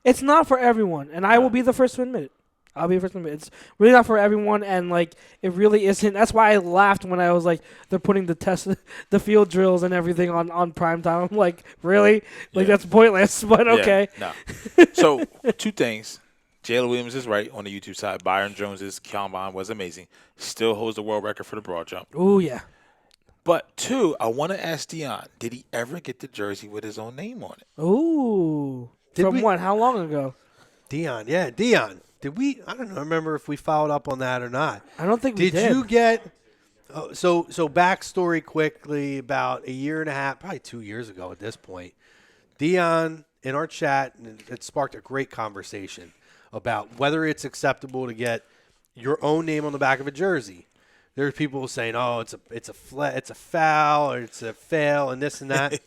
It's not for everyone, and I will be the first to admit it. I'll be the first to admit it. It's really not for everyone, and, like, it really isn't. That's why I laughed when I was like, they're putting the field drills and everything on prime time. I'm like, really? Like, that's pointless, but okay. No. So, two things. Jalen Williams is right on the YouTube side. Byron Jones' combine was amazing. Still holds the world record for the broad jump. Oh, yeah. But, two, I want to ask Dion, did he ever get the jersey with his own name on it? Ooh. From what? How long ago? Dion, yeah. Dion, did we – I don't know, remember if we followed up on that or not. I don't think we did. Did you get so backstory quickly, about a year and a half, probably 2 years ago at this point, Dion, in our chat, and it sparked a great conversation about whether it's acceptable to get your own name on the back of a jersey. There's people saying, "Oh, it's a foul, or it's a fail, and this and that."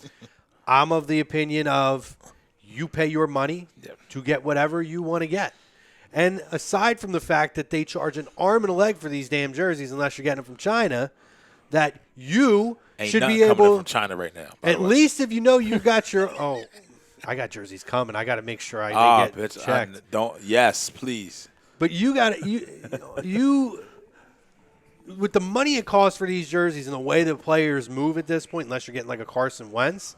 I'm of the opinion of you pay your money to get whatever you want to get. And aside from the fact that they charge an arm and a leg for these damn jerseys, unless you're getting them from China, that you should be able coming from China right now. At least if you know you got your I got jerseys coming. I got to make sure I get checked. Yes, please. But you got you with the money it costs for these jerseys and the way the players move at this point, unless you're getting like a Carson Wentz,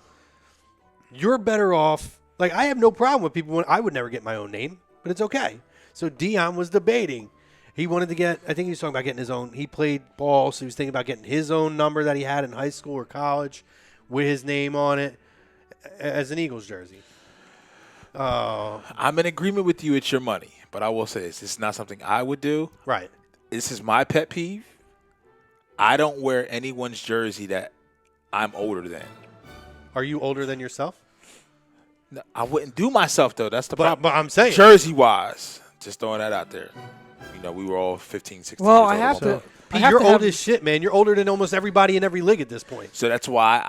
you're better off. Like, I have no problem with people. I would never get my own name, but it's okay. So Dion was debating. He wanted to get. I think he was talking about getting his own. He played ball, so he was thinking about getting his own number that he had in high school or college with his name on it, as an Eagles jersey. I'm in agreement with you. It's your money. But I will say this. It's not something I would do. Right. This is my pet peeve. I don't wear anyone's jersey that I'm older than. Are you older than yourself? No, I wouldn't do myself, though. That's the problem. But I'm saying. Jersey-wise, just throwing that out there. You know, we were all 15, 16 well, years old. I have to. Pete, you're old as shit, man. You're older than almost everybody in every league at this point. So that's why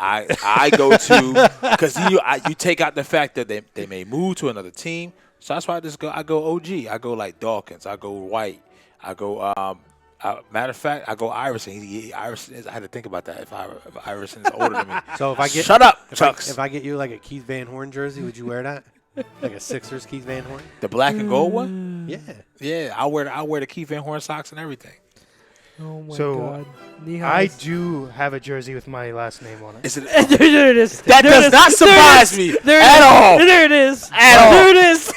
I go to – because you take out the fact that they may move to another team. So that's why I go OG. I go like Dawkins. I go White. I go matter of fact, I go Iverson. Iverson I had to think about that if Iverson is older than me. So if I get – Shut up, Chucks. If I get you like a Keith Van Horn jersey, would you wear that? Like a Sixers Keith Van Horn? The black and gold one? Yeah. Yeah, I'll wear the Keith Van Horn socks and everything. Oh, my So, God. I do have a jersey with my last name on it. There it is. That does not surprise me at all. There it is. At all. There it is.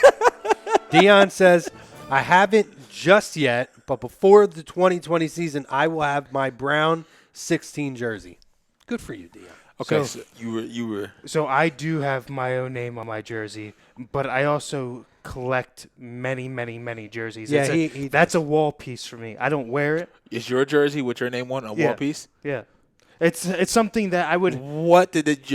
Dion says, I haven't just yet, but before the 2020 season, I will have my Brown 16 jersey. Good for you, Dion. Okay, so you were. So I do have my own name on my jersey, but I also collect many, many, many jerseys. Yeah, that's a wall piece for me. I don't wear it. Is your jersey with your name on a wall piece? Yeah, it's something that I would. What did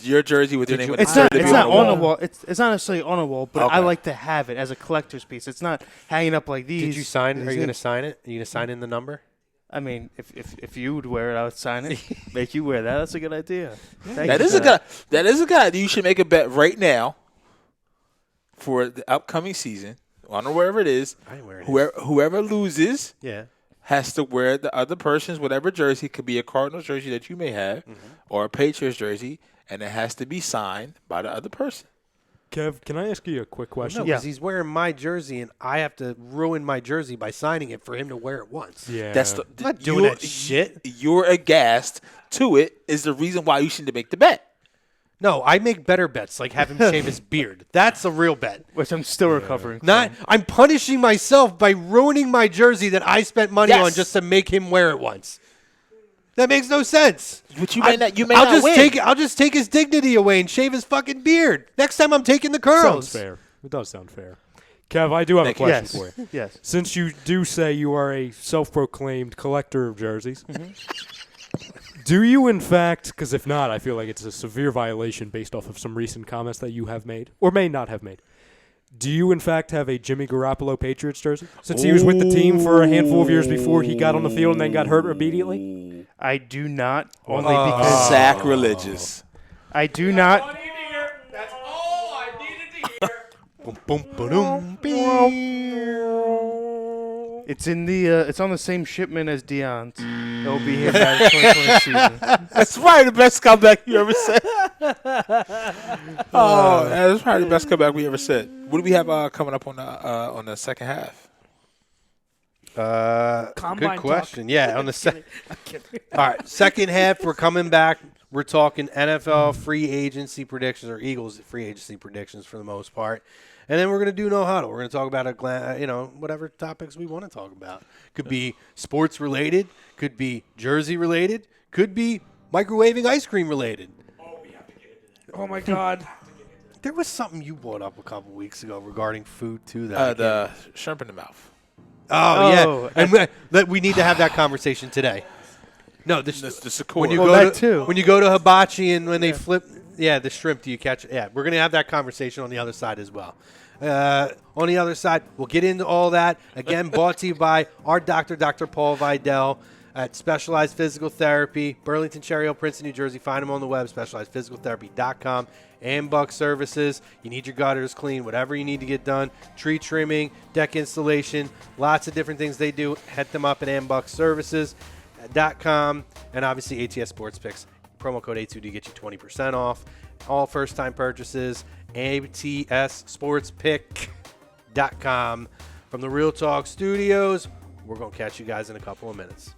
your jersey with your name on? It's not on a wall. It's not necessarily on a wall, but Okay. I like to have it as a collector's piece. It's not hanging up like these. Did you sign it? Are you going to sign it? Are you going to sign in the number? I mean, if you would wear it, I would sign it. Make you wear that. That's a good idea. That is a good idea. You should make a bet right now for the upcoming season. I don't know wherever it is. I didn't wear it. Whoever loses Yeah. has to wear the other person's whatever jersey. It could be a Cardinals jersey that you may have or a Patriots jersey, and it has to be signed by the other person. Kev, can I ask you a quick question? No, because he's wearing my jersey, and I have to ruin my jersey by signing it for him to wear it once. Yeah. That's I'm not doing that shit. You're aghast to it is the reason why you shouldn't make the bet. No, I make better bets, like have him shave his beard. That's a real bet. Which I'm still recovering. I'm punishing myself by ruining my jersey that I spent money on just to make him wear it once. That makes no sense. But you may not win. I'll just take his dignity away and shave his fucking beard. Next time I'm taking the curls. Sounds fair. It does sound fair. Kev, I do have a Thank you. question Yes. for you. Yes. Since you do say you are a self-proclaimed collector of jerseys, do you in fact, because if not, I feel like it's a severe violation based off of some recent comments that you have made, or may not have made, do you in fact have a Jimmy Garoppolo Patriots jersey? Since he was with the team for a handful of years before he got on the field and then got hurt immediately? I do not, only because Sacrilegious. I do not. That's all I needed to hear. Boom, boom, It's in the. It's on the same shipment as Deion's. It'll be here by the 2020 season. That's probably the best comeback you ever said. That's probably the best comeback we ever said. What do we have coming up on the second half? Combine Good question. talk. Yeah, on the second. All right, second half, we're coming back. We're talking NFL free agency predictions, or Eagles free agency predictions for the most part. And then we're going to do no huddle. We're going to talk about whatever topics we want to talk about. Could be sports related, could be jersey related, could be microwaving ice cream related. Oh my God. There was something you brought up a couple weeks ago regarding food too. The shrimp in the mouth. Oh, yeah, and we need to have that conversation today. No, the Sakura. when you Well, go that to too. when you go to hibachi and when they flip, the shrimp. Do you catch it? Yeah, we're gonna have that conversation on the other side as well. On the other side, we'll get into all that. Again, brought to you by our doctor, Dr. Paul Vidal at Specialized Physical Therapy, Burlington, Cherry Hill, Princeton, New Jersey. Find them on the web, specializedphysicaltherapy.com. And Buck Services. You need your gutters clean, whatever you need to get done. Tree trimming, deck installation, lots of different things they do. Hit them up at ambucksservices.com. And obviously ATS Sports Picks. Promo code A2D get you 20% off. All first-time purchases, ATSSportsPick.com. From the Real Talk Studios, we're going to catch you guys in a couple of minutes.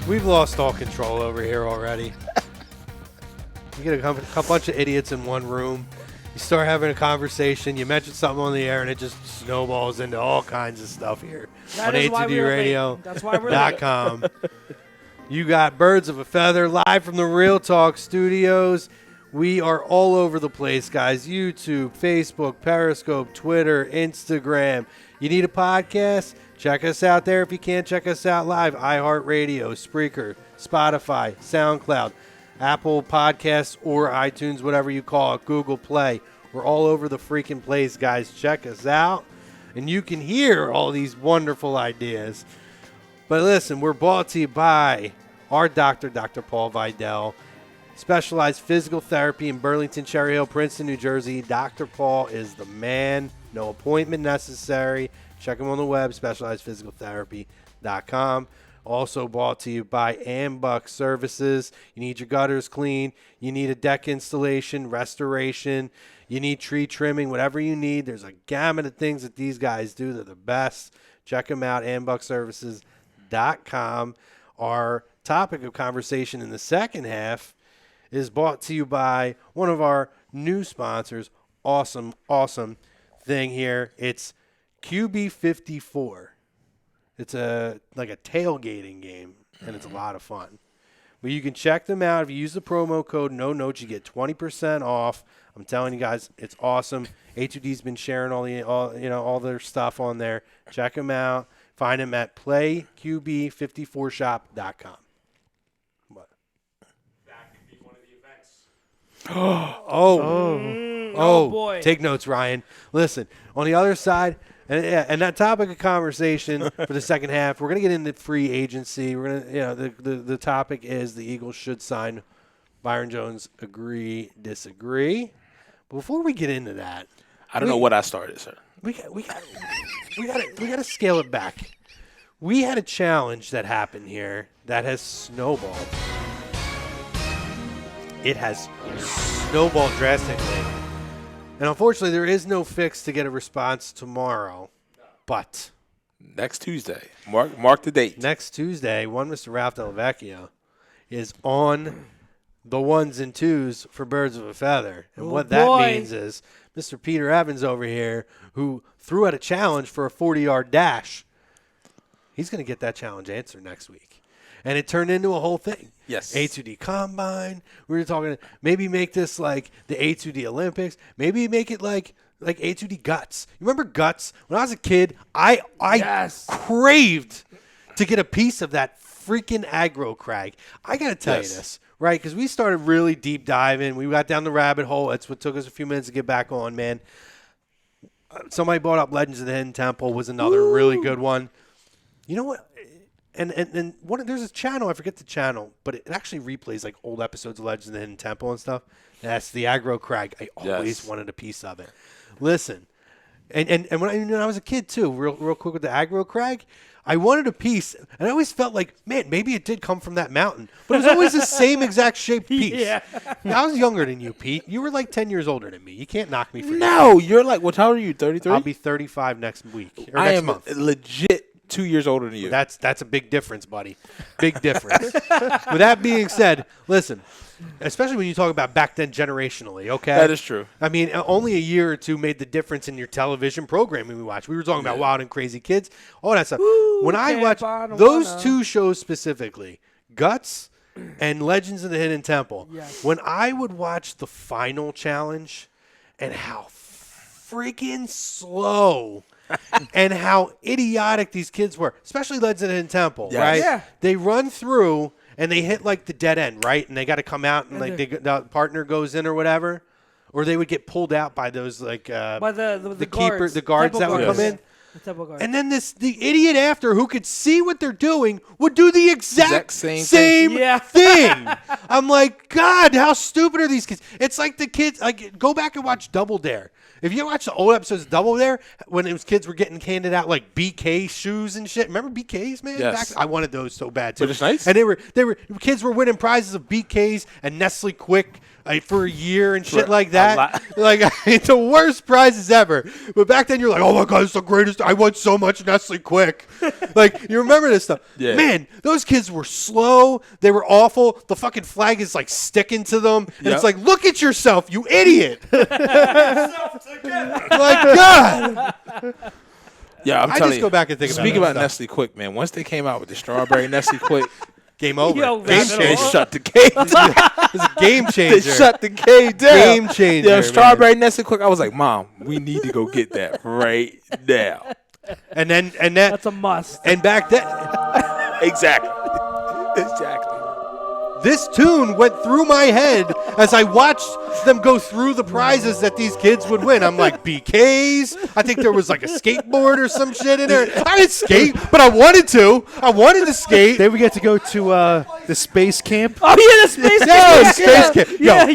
We've lost all control over here already. You get a bunch of idiots in one room. You start having a conversation. You mention something on the air, and it just snowballs into all kinds of stuff here on A2DRadio.com. You got Birds of a Feather live from the Real Talk Studios. We are all over the place, guys. YouTube, Facebook, Periscope, Twitter, Instagram. You need a podcast? Check us out there if you can't check us out live. iHeartRadio, Spreaker, Spotify, SoundCloud, Apple Podcasts, or iTunes, whatever you call it, Google Play. We're all over the freaking place, guys. Check us out, and you can hear all these wonderful ideas. But listen, we're brought to you by our doctor, Dr. Paul Vidal, specialized physical therapy in Burlington, Cherry Hill, Princeton, New Jersey. Dr. Paul is the man. No appointment necessary. Check him on the web, specializedphysicaltherapy.com. Also brought to you by Ambuck Services. You need your gutters clean. You need a deck installation, restoration. You need tree trimming, whatever you need. There's a gamut of things that these guys do. They're the best. Check them out, ambuckservices.com. Our topic of conversation in the second half is brought to you by one of our new sponsors. Awesome thing here. It's QB54. It's like a tailgating game, and it's a lot of fun. But you can check them out. If you use the promo code NONOTES, you get 20% off. I'm telling you guys, it's awesome. A2D's been sharing all their stuff on there. Check them out. Find them at playqb54shop.com. What? That could be one of the events. Oh, boy. Take notes, Ryan. Listen, on the other side, and that topic of conversation for the second half, we're going to get into free agency. We're going to, the topic is the Eagles should sign Byron Jones. Agree, disagree. But before we get into that, I don't know what I started, sir. we got to scale it back. We had a challenge that happened here that has snowballed. It has snowballed drastically. And unfortunately, there is no fix to get a response tomorrow. But Next Tuesday. Mark the date. next Tuesday, one Mr. Ralph Delvecchio is on the ones and twos for Birds of a Feather. And what that means is Mr. Peter Evans over here, who threw out a challenge for a 40-yard dash, he's going to get that challenge answered next week. And it turned into a whole thing. Yes. A2D Combine. We were talking, maybe make this like the A2D Olympics. Maybe make it like A2D Guts. You remember Guts? When I was a kid, I craved to get a piece of that freaking aggro crag. I got to tell you this, right? Because we started really deep diving. We got down the rabbit hole. That's what took us a few minutes to get back on, man. Somebody brought up Legends of the Hidden Temple was another really good one. You know what? And there's a channel, I forget the channel, but it actually replays like old episodes of Legends of the Hidden Temple and stuff. That's the aggro crag. I always wanted a piece of it. Listen, and when I was a kid too, real quick with the aggro crag, I wanted a piece, and I always felt like, man, maybe it did come from that mountain, but it was always the same exact shaped piece. Yeah. I was younger than you, Pete. You were like 10 years older than me. You can't knock me for No, you're like, what? How old are you? 33? I'll be 35 next week or I next am month. legit 2 years older than you. That's a big difference, buddy. Big difference. With that being said, listen, especially when you talk about back then generationally, okay? That is true. I mean, only a year or two made the difference in your television programming we watched. We were talking about Wild and Crazy Kids, all that stuff. When I watched those two shows specifically, Guts and Legends of the Hidden Temple, when I would watch the final challenge and how freaking slow and how idiotic these kids were, especially Legends of the Hidden Temple, right? Yeah. They run through and they hit like the dead end, right? And they got to come out and like the partner goes in or whatever, or they would get pulled out by those like by the keeper, guards, the guards that would come in. The temple guards. And then the idiot after who could see what they're doing would do the exact same thing. I'm like, God, how stupid are these kids? It's like the kids, like, go back and watch Double Dare. If you watch the old episodes of Double Dare, when those kids were getting handed out like BK shoes and shit. Remember BKs, man? Yes. I wanted those so bad too. British Knights? And kids were winning prizes of BKs and Nestle Quick for a year and shit like that. Like, it's the worst prizes ever. But back then, you're like, oh my God, it's the greatest. I won so much Nestle Quick. Like, you remember this stuff. Yeah. Man, those kids were slow. They were awful. The fucking flag is like sticking to them. And it's like, look at yourself, you idiot. Like, God. Yeah, I'm I telling just you. go back and think Speaking about about Nestle Quick, man, once they came out with the strawberry Nestle Quick, game over. Yo, Game that's they changer. shut the game down. It's a game They changer. shut the game down. Game changer. Yeah, man. strawberry Nestle Quick. I was like, Mom, we need to go get that right now. And that That's a must. and back then, Exactly. this tune went through my head as I watched them go through the prizes that these kids would win. I'm like, BKs. I think there was like a skateboard or some shit in there. I didn't skate, but I wanted to. I wanted to skate. Then we get to go to the space camp. Oh yeah, the space Yo, camp. Space Camp. Yo,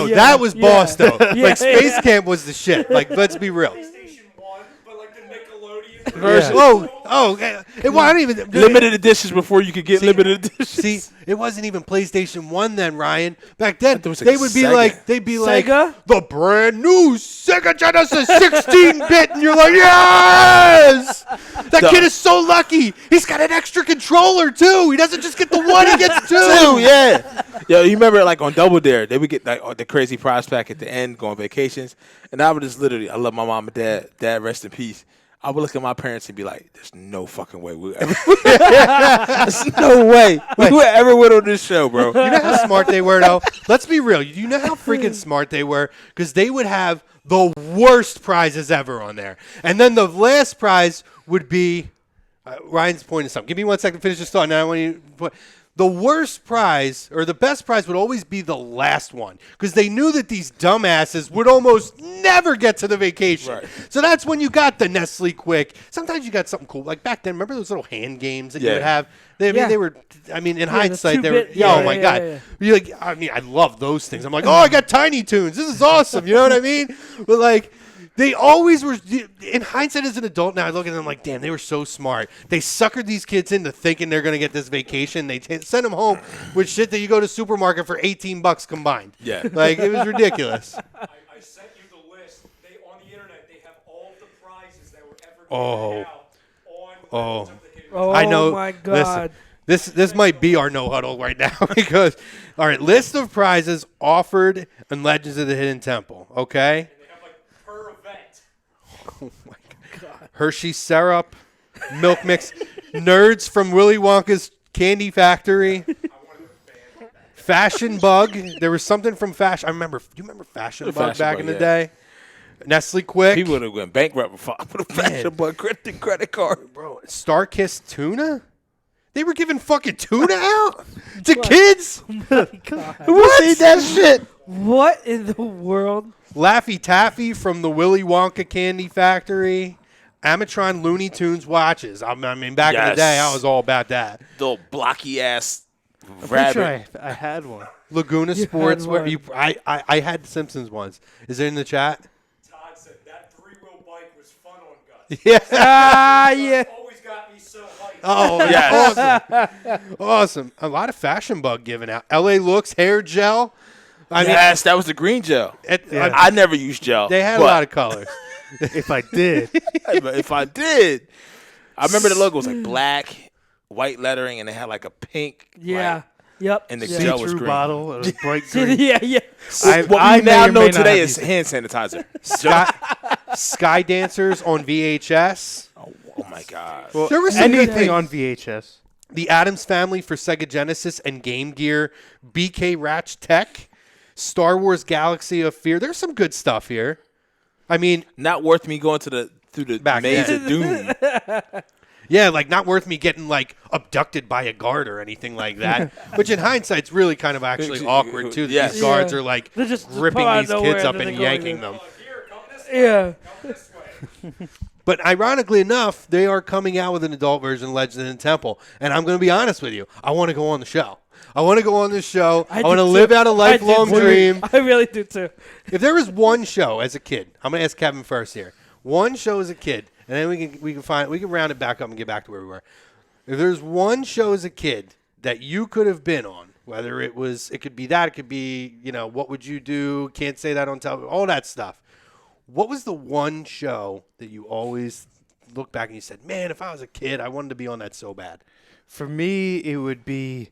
Yeah, that was boss though. Yeah, Like Space yeah. Camp was the shit. Like, let's be real. PlayStation 1, but like the Nickelodeon Version. It wasn't even Limited editions before you could get limited editions. See, it wasn't even PlayStation 1 then, Ryan. Back then, it was like they would be Sega. like, they'd be like, Sega? the brand new Sega Genesis 16-bit, and you're like, yes! That kid is so lucky. He's got an extra controller, too. He doesn't just get the one, he gets two. Yeah. Yo, you remember like on Double Dare, they would get like the crazy prize pack at the end, go on vacations, and I would just literally, I love my mom and dad. Dad, rest in peace. I would look at my parents and be like, "There's no fucking way we ever. There's no way we would ever win on this show, bro." You know how smart they were, though? Let's be real. You know how freaking smart they were? Because they would have the worst prizes ever on there. And then the last prize would be Ryan's pointing something. Give me 1 second to finish this thought. Now I want you to the worst prize or the best prize would always be the last one because they knew that these dumbasses would almost never get to the vacation. Right. So that's when you got the Nestle Quick. Sometimes you got something cool. Like back then, remember those little hand games that you would have? They were, in hindsight, they were, oh my God. You're like, I love those things. I'm like, oh, I got Tiny Toons. This is awesome. You know what I mean? But like, they always were, in hindsight as an adult now, I look at them like, damn, they were so smart. They suckered these kids into thinking they're going to get this vacation. They send them home with shit that you go to supermarket for $18 combined. Yeah. Like, it was ridiculous. I sent you the list. On the internet, they have all the prizes that were ever given out on Legends of the Hidden. Oh I know. my God. Listen, this might be our no huddle right now because, all right, list of prizes offered in Legends of the Hidden Temple, okay? They have like per event. Oh my God. Hershey syrup, milk mix, nerds from Willy Wonka's Candy Factory, Fashion Bug. There was something from Fashion. Do you remember Fashion Bug Fashion back Bug, in the yeah. day? Nestle Quick. People would have went bankrupt before I put a fashion book credit card. Bro, Starkist Tuna? They were giving fucking tuna out to kids? Who ate that shit? What in the world? Laffy Taffy from the Willy Wonka Candy Factory. Amatron Looney Tunes watches. I mean, back in the day, I was all about that. The little blocky ass I'm pretty rabbit. sure I had one. Laguna Sports. one. I had the Simpsons ones. Is it in the chat? Todd said that three-wheel bike was fun on Guts. Yeah. Yeah. Always got me so hyped. Oh, Yes. awesome. Awesome. A lot of Fashion Bug given out. LA Looks hair gel. Yes, that was the green gel. I never used gel. They had a but lot of colors. If I did. if I did, I remember the logo was like black, white lettering, and it had like a pink. Yeah. Like, Yep. and the yeah. gel was See-through green. bottle, it was bright green. yeah. What I we now may or know may not today have is used hand sanitizer. Sky Dancers on VHS. Oh my God. There was some good Anything things. on VHS. The Addams Family for Sega Genesis and Game Gear. BK Ratch Tech. Star Wars Galaxy of Fear. There's some good stuff here. I mean, Not worth me going through the Back maze then. of doom. yeah, like not worth me getting like abducted by a guard or anything like that. Which in hindsight's really kind of actually awkward too. That Yes. these guards Yeah. are like They're just ripping come out these of nowhere kids up and then and they go yanking in. them. Here, come this way. Yeah. Come this way. But ironically enough, they are coming out with an adult version of Legends in the Temple. And I'm going to be honest with you. I want to go on the show. I want to go on this show. I want to do live too. out a I do lifelong too. dream. I really do too. If there was one show as a kid, I'm going to ask Kevin first here. One show as a kid, and then we can round it back up and get back to where we were. If there's one show as a kid that you could have been on Whether it could be that, it could be, what would you do? Can't say that on television, all that stuff. What was the one show that you always look back and you said, man, if I was a kid, I wanted to be on that so bad? For me, it would be,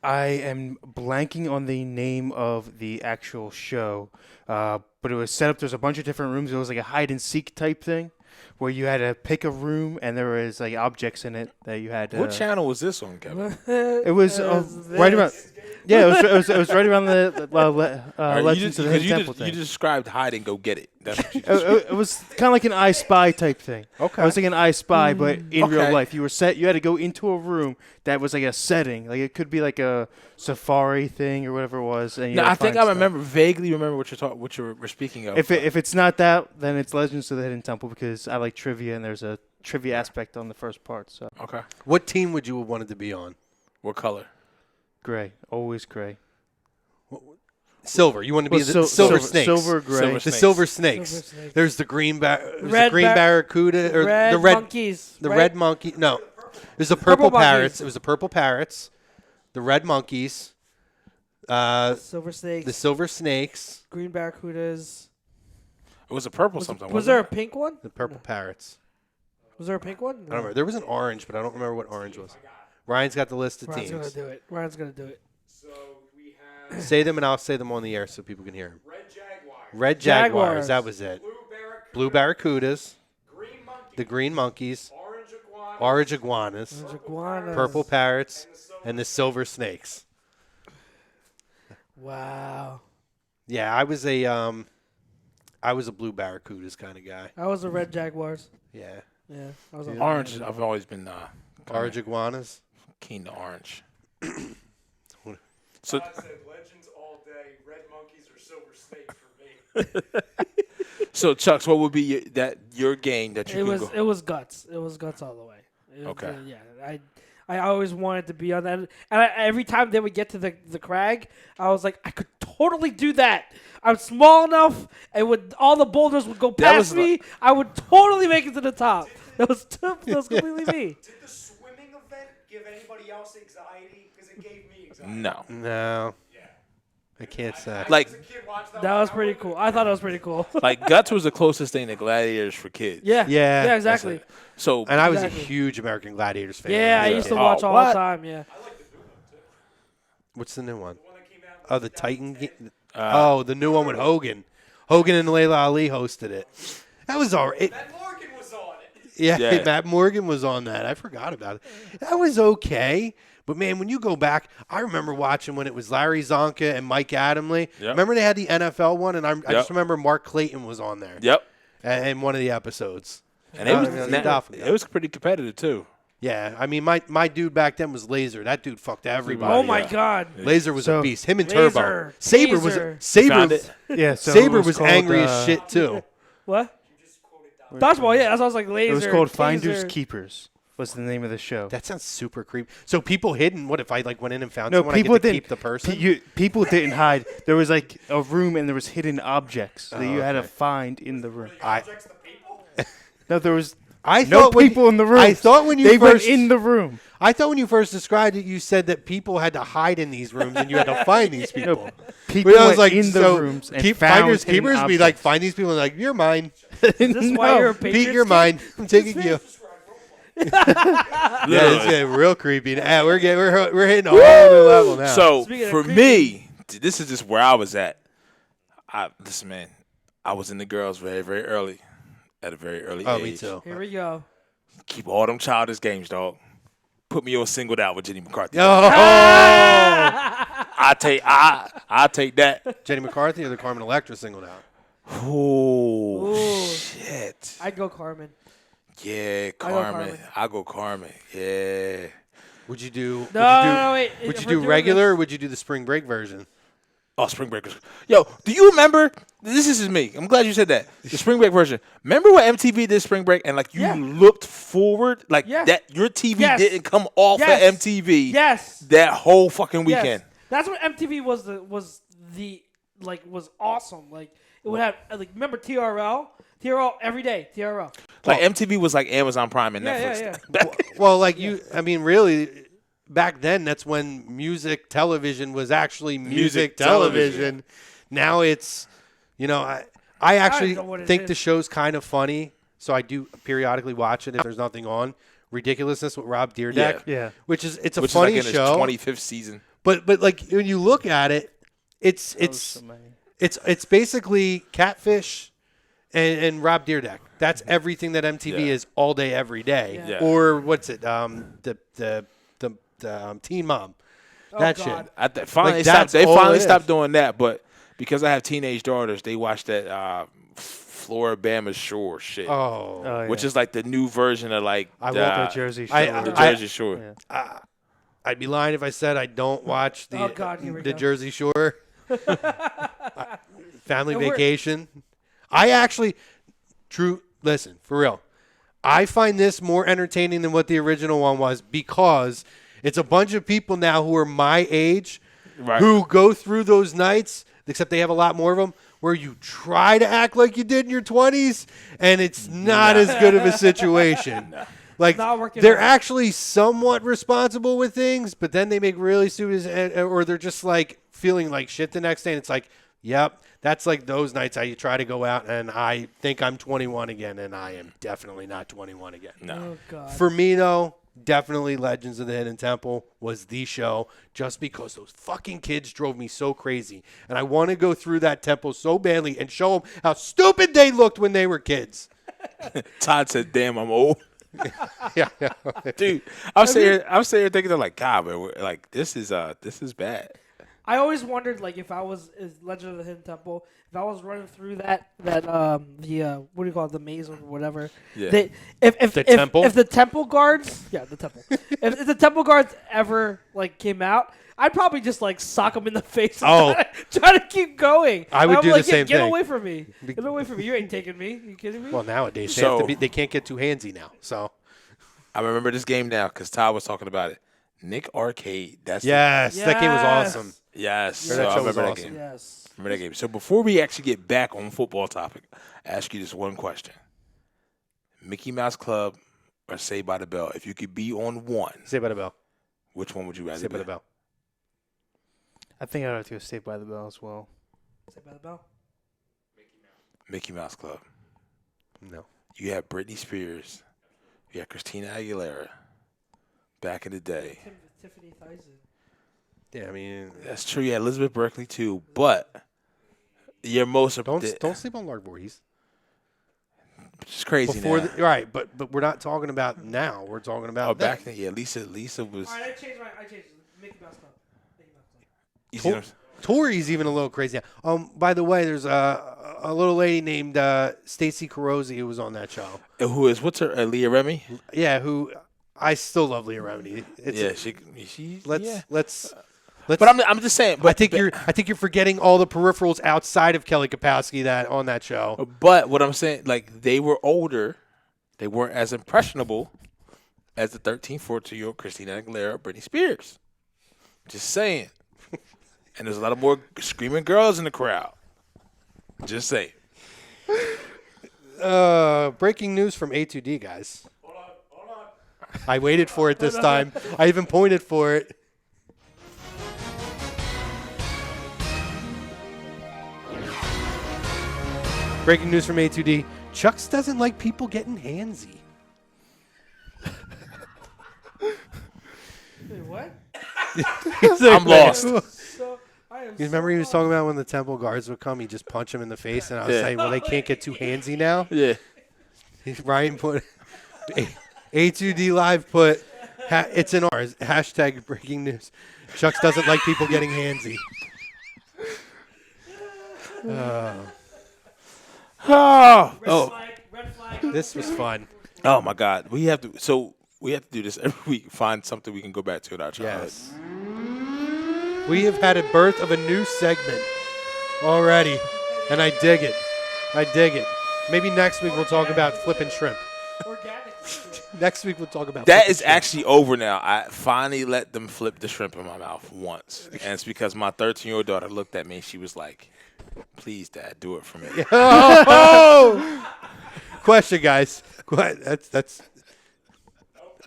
I am blanking on the name of the actual show, but it was set up, there's a bunch of different rooms. It was like a hide and seek type thing where you had to pick a room and there was like objects in it that you had to. What channel was this on, Kevin? It was right around. Yeah, it was right around the Legends of the Hidden Temple thing. You described hide and go get it. That's what you It was kind of like an I Spy type thing. Okay. It was like an I Spy, but in real Okay. life. You had to go into a room that was like a setting. Like it could be like a safari thing or whatever it was. And you No, had to I think find I stuff. vaguely remember what you were speaking of. If it's not that, then it's Legends of the Hidden Temple because I like trivia and there's a trivia aspect on the first part. So Okay. What team would you have wanted to be on? What color? gray, always gray. Silver. You want to be the Silver Snakes. Silver gray. Silver The Snakes. Silver Snakes. Silver Snakes. There's the green Red barracuda or red the red monkeys. the right? red monkey. No, there's the purple Purple parrots. monkeys. It was the purple parrots, the red monkeys, Silver snakes. the silver snakes, green barracudas. It was a purple Was, something. was wasn't there a it? pink one? the purple parrots. Was there a pink one? I don't remember. There was an orange, but I don't remember what orange was. Ryan's got the list of Ryan's gonna teams. do it. Ryan's gonna do it. So we have Say them and I'll say them on the air so people can hear them. Red Jaguar, Red Jaguars. Jaguars. That was it. Blue Barracuda, Blue barracudas, Green Monkey, the green monkeys, Orange Iguana, orange iguanas, There's iguanas. purple parrots, and the Silver and the silver snakes. Wow. Yeah, I was a blue barracudas kind of guy. I was a red jaguars. Yeah, Yeah. I was a Orange. I've always been orange iguanas. keen to orange. So I said Legends all day. Red Monkeys or Silver Snakes for me. So Chucks, what would be your game that you It could was go? it was guts. It was guts all the way. It was, Okay. yeah. I always wanted to be on that, and every time they would get to the crag, I was like, I could totally do that. I'm small enough, and all the boulders would go That past was me. I would totally make it to the top. That was completely me. Did the swimming event give anybody else anxiety? Because it gave me anxiety. No. No, Yeah. I can't say. Like As a kid, watched that. That was pretty cool. I thought it was pretty cool. like Guts was the closest thing to Gladiators for kids. Yeah. Yeah, Yeah. Exactly. So And I was Exactly. a huge American Gladiators fan. Yeah, I when was a used to kid. watch all what? the time. Yeah. What's the new one? The one that came out. Oh, the Titan. The new one with Hogan. Hogan and Layla Ali hosted it. That was all right. Matt Morgan was on it. Yeah, Yeah. Matt Morgan was on that. I forgot about it. That was okay. But, man, when you go back, I remember watching when it was Larry Zonka and Mike Adamle. Yep. Remember they had the NFL one? And I Yep. just remember Mark Clayton was on there Yep. in one of the episodes. And it was Definitely. it was pretty competitive too. Yeah, I mean, my dude back then was Laser. That dude fucked everybody. Oh my yeah. God. Laser was So- a beast. Him and Laser, Turbo. Saber was Taser. Saber. Found it. Yeah, so Saber it was called, angry as shit too. What? Dodgeball. Yeah. That's what I was like. Laser. It was called Finders taser. Keepers. Was the name of the show? That sounds super creepy. So people hidden. What if I went in and found No, someone? people I get to didn't keep the person. people didn't hide. There was like a room and there was hidden objects that you had to okay. find in the room. Objects the people. No, there was I no thought when- people in the room. I thought when you they first went in the room. I thought when you first described it, you said that people had to hide in these rooms and you had to find these people. People But I was went like, in the so rooms and keep found finders hidden keepers be like objects. find these people and like you're mine. Is this why you're a Pete, Patriots you're fan? mine. I'm taking you. Yeah, it's getting real creepy. We're hitting a whole new level now. So Speaking of for creepy- me, this is just where I was at. Listen, man, I was in the girls very, very early, at a very early age. me too. Here we go. Keep all them childish games, dog. Put me on singled out with Jenny McCarthy. Oh, I take that. Jenny McCarthy or the Carmen Electra singled out. Oh Ooh. shit. I'd go Carmen. Yeah, go Carmen. Carmen. I go Carmen. Yeah. Would you do? No, wait. Would if you we're do doing regular or this- would you do the spring break version? Oh, Spring Breakers. Yo, do you remember? This is me. I'm glad you said that. The Spring Break version. Remember when MTV did Spring Break and like you Yeah. looked forward like Yeah. that? Your TV Yes. didn't come off Yes. of MTV. Yes. That whole fucking Yes. weekend. That's what MTV was awesome. Like it would have remember TRL every day. TRL. Like MTV was like Amazon Prime and Yeah, Netflix. yeah, Well, like you, I mean, really, back then, that's when music television was actually music television. television. Now it's, I actually know what it think is. the show's kind of funny, so I do periodically watch it if there's nothing on. Ridiculousness with Rob Dyrdek, Yeah. which is it's a Which funny is like in show. his 25th season. But like when you look at it, it's basically Catfish and Rob Dyrdek. That's everything that MTV Yeah. is all day, every day. Yeah. Or what's it? The Teen Mom. That God. shit. Finally, Like, they all finally it stopped is. doing that. But because I have teenage daughters, they watch that Floribama Shore shit, Oh, which is like the new version of like I the, want the Jersey Shore. the Jersey Shore. Yeah. I'd be lying if I said I don't watch Oh, God, here we the go. Jersey Shore. Family And we're- Vacation. I actually, listen, for real. I find this more entertaining than what the original one was because it's a bunch of people now who are my age Right. who go through those nights, except they have a lot more of them, where you try to act like you did in your 20s, and it's not as good of a situation. Like, Not working they're out. actually somewhat responsible with things, but then they make really stupid, or they're just like feeling like shit the next day. And it's like, yep, that's like those nights how you try to go out and I think I'm 21 again, and I am definitely not 21 again. No. Oh, God. For me, though, definitely Legends of the Hidden Temple was the show just because those fucking kids drove me so crazy. And I want to go through that temple so badly and show them how stupid they looked when they were kids. Todd said, "Damn, I'm old." Yeah. Dude, I'm sitting here thinking, they're like, God, man, like this is bad. I always wondered, like, if I was Legend of the Hidden Temple, if I was running through that what do you call it, the maze or whatever. Yeah. If temple? If the temple guards, yeah, the temple. if the temple guards ever like came out, I'd probably just like sock them in the face. And Oh. try to keep going. I would I'm do like, the same Get thing. away from me. Get away from me. You ain't taking me. You kidding me? Well, nowadays So- they can't get too handsy now. So I remember this game now because Todd was talking about it. Nick Arcade. That's yes, that game was Yes. awesome. yes. That So I show was remember that awesome. game. Yes. Remember that game. So before we actually get back on football topic, I ask you this one question: Mickey Mouse Club or Saved by the Bell? If you could be on one, Say by the bell. which one would you rather Say by be? the bell. I think I'd have to go Saved by the Bell as well. Say by the bell. Mickey Mouse Club. No. You had Britney Spears. You had Christina Aguilera. Back in the day. Tiffany Tyson. Yeah, I mean, That's true. You had Elizabeth Berkley too, but your most don't sleep on Lark Voorhees. It's crazy Before now. right, but we're not talking about now. We're talking about Oh, then. back then, yeah. Lisa was. All right, I changed it. Mickey Mouse Club. Mickey Mouse Club. You see what I'm saying? Tori's even a little crazy now. By the way, there's a little lady named Stacey Carosi who was on that show. Who is? What's her? Leah Remy. Yeah, who I still love Leah Remini. Yeah, she's. Let's. But I'm just saying. But I think you're forgetting all the peripherals outside of Kelly Kapowski that on that show. But what I'm saying, like they were older, they weren't as impressionable as the 13, 14-year-old Christina Aguilera, Britney Spears. Just saying. And there's a lot of more screaming girls in the crowd. Just saying. Breaking news from A2D, guys. Hold on. I waited for it this time. I even pointed for it. Breaking news from A2D. Chucks doesn't like people getting handsy. Wait, what? I'm lost. So I am. You remember he was talking about when the temple guards would come, he'd just punch him in the face, and I was Yeah. saying, well, they can't get too handsy now. Yeah. Ryan put A2D Live put it's in ours hashtag breaking news. Chucks doesn't like people getting handsy. Oh. Red flag. This was fun. Oh my God. We have to do this every week. Find something we can go back to in our childhood. Yes. We have had a birth of a new segment already, and I dig it. Maybe next week we'll talk about flipping shrimp. Organic. Next week we'll talk about That flipping is shrimp. actually over now. I finally let them flip the shrimp in my mouth once. And it's because my 13-year-old daughter looked at me and she was like, please, Dad, do it for me. Question, guys. That's.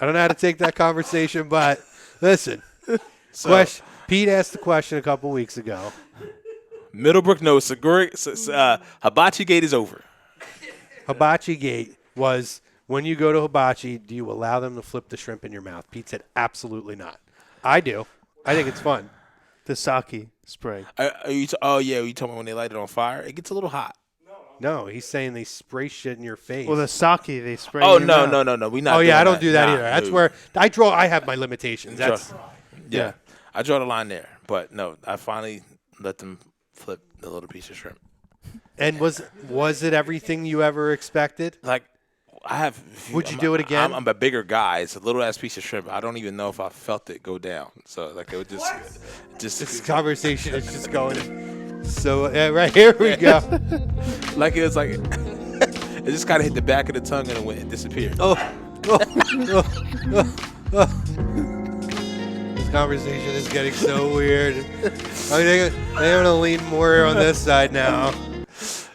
I don't know how to take that conversation, but Listen. So, Question. Pete asked the question a couple weeks ago. Middlebrook knows. Hibachi Gate is over. Hibachi Gate was when you go to Hibachi, do you allow them to flip the shrimp in your mouth? Pete said absolutely not. I do. I think it's fun. The sake spray. You talking about when they light it on fire? It gets a little hot. No, he's saying they spray shit in your face. Well, the sake they spray. Oh, in your no. mouth. We not. Oh, yeah, doing I don't do that Nah, either. That's dude. where I have my limitations. That's Yeah. I draw the line there. But no, I finally let them flip the little piece of shrimp. And was it everything you ever expected? Like, I have. Would you do it again? I'm a bigger guy. It's a little ass piece of shrimp. I don't even know if I felt it go down. So like it would just This conversation is just going. So right here we go. like it was like it just kind of hit the back of the tongue and it went and disappeared. This conversation is getting so weird. I'm gonna lean more on this side now.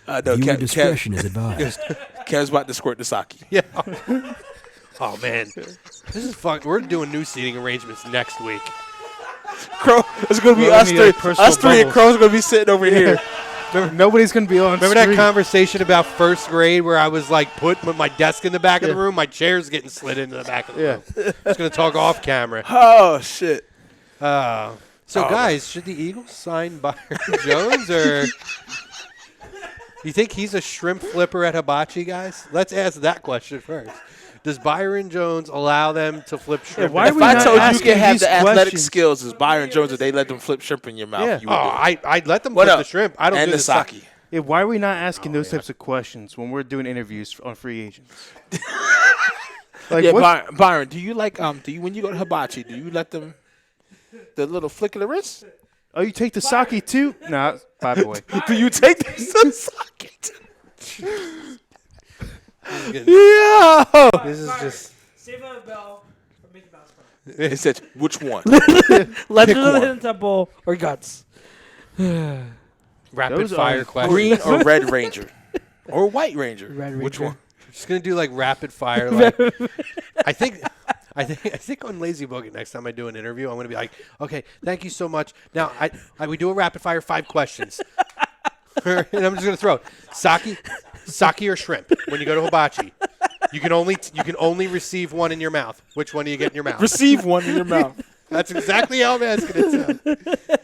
No, Viewer discretion is advised. Kev's about to squirt the sake. Yeah. Oh man, this is fun. We're doing new seating arrangements next week. Crow, it's gonna be Well, us we three. like personal Us three and bubbles. Crow's gonna be sitting over here. Nobody's gonna be on. Remember that screen. conversation about first grade where I was like putting my desk in the back of the room? My chair's getting slid into the back of the room. Just going to talk off camera. Oh shit! So, guys, should the Eagles sign Byron Jones or you think he's a shrimp flipper at Hibachi, guys? Let's ask that question first. Does Byron Jones allow them to flip shrimp? why are If we I not told you you asking can have these the athletic questions? skills as Byron Jones, if they let them flip shrimp in your mouth, Yeah. you would do it. I'd let them What flip the up? shrimp. I don't And do the sake. Yeah, why are we not asking those types of questions when we're doing interviews on free agents? Like, Yeah, what's- Byron, do you like do you when you go to Hibachi, do you let them the little flick of the wrist? oh, you take the sake too? Nah, by the way. Do you take the sake? Yeah. This is just. Save a bell for Mickey Mouse Club. It said which one? Legend of the one. Hidden Temple or Guts. Rapid Those fire are questions. Green or Red Ranger? Or White Ranger? Red Which Ranger. one? Just gonna do like rapid fire. Like, I think on Lazy Boogie next time I do an interview, I'm gonna be like, okay, thank you so much. Now we do a rapid fire 5 questions, and I'm just gonna throw sake or shrimp when you go to Hibachi. You can only receive one in your mouth. Which one do you get in your mouth? Receive one in your mouth. That's exactly how I'm asking it. Sound.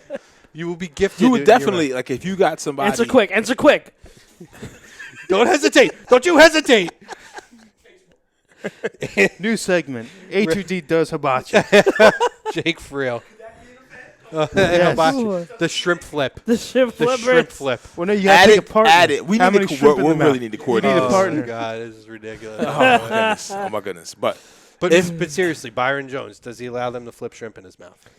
You will be gifted. You in would your definitely like if you got somebody. Answer quick. Answer quick. mouth. Don't hesitate. Don't you hesitate. New segment. A2D does hibachi. Jake Friel. Yes. The shrimp flip. The ship The flipper. shrimp flip. Well, no, you gotta Add take it. a partner. Add it. We How need many to. shrimp in We the really mouth? need to You coordinate. need a Oh partner. my God, this is ridiculous. Oh my goodness. Oh my goodness. But But seriously, Byron Jones, does he allow them to flip shrimp in his mouth?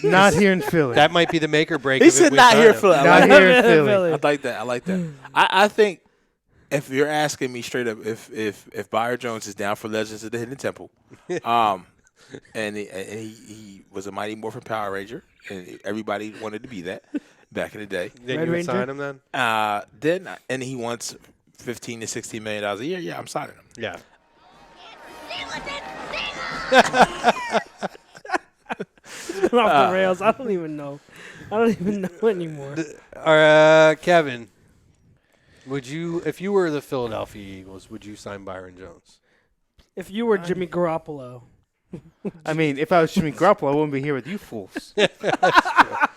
Not here in Philly. That might be the make or break. he of if said we not sign here him. for Not here in Philly. I like that. I like that. I think if you're asking me straight up, if Byron Jones is down for Legends of the Hidden Temple, and he was a Mighty Morphin Power Ranger, and everybody wanted to be that back in the day. Then Red you would Ranger? sign him then? And he wants $15 to $16 million a year. Yeah, I'm signing him. Yeah. Off the rails. I don't even know. I don't even know anymore. Kevin, would you, if you were the Philadelphia Eagles, would you sign Byron Jones? If you were Jimmy Garoppolo, I mean, if I was Jimmy Garoppolo, I wouldn't be here with you fools. I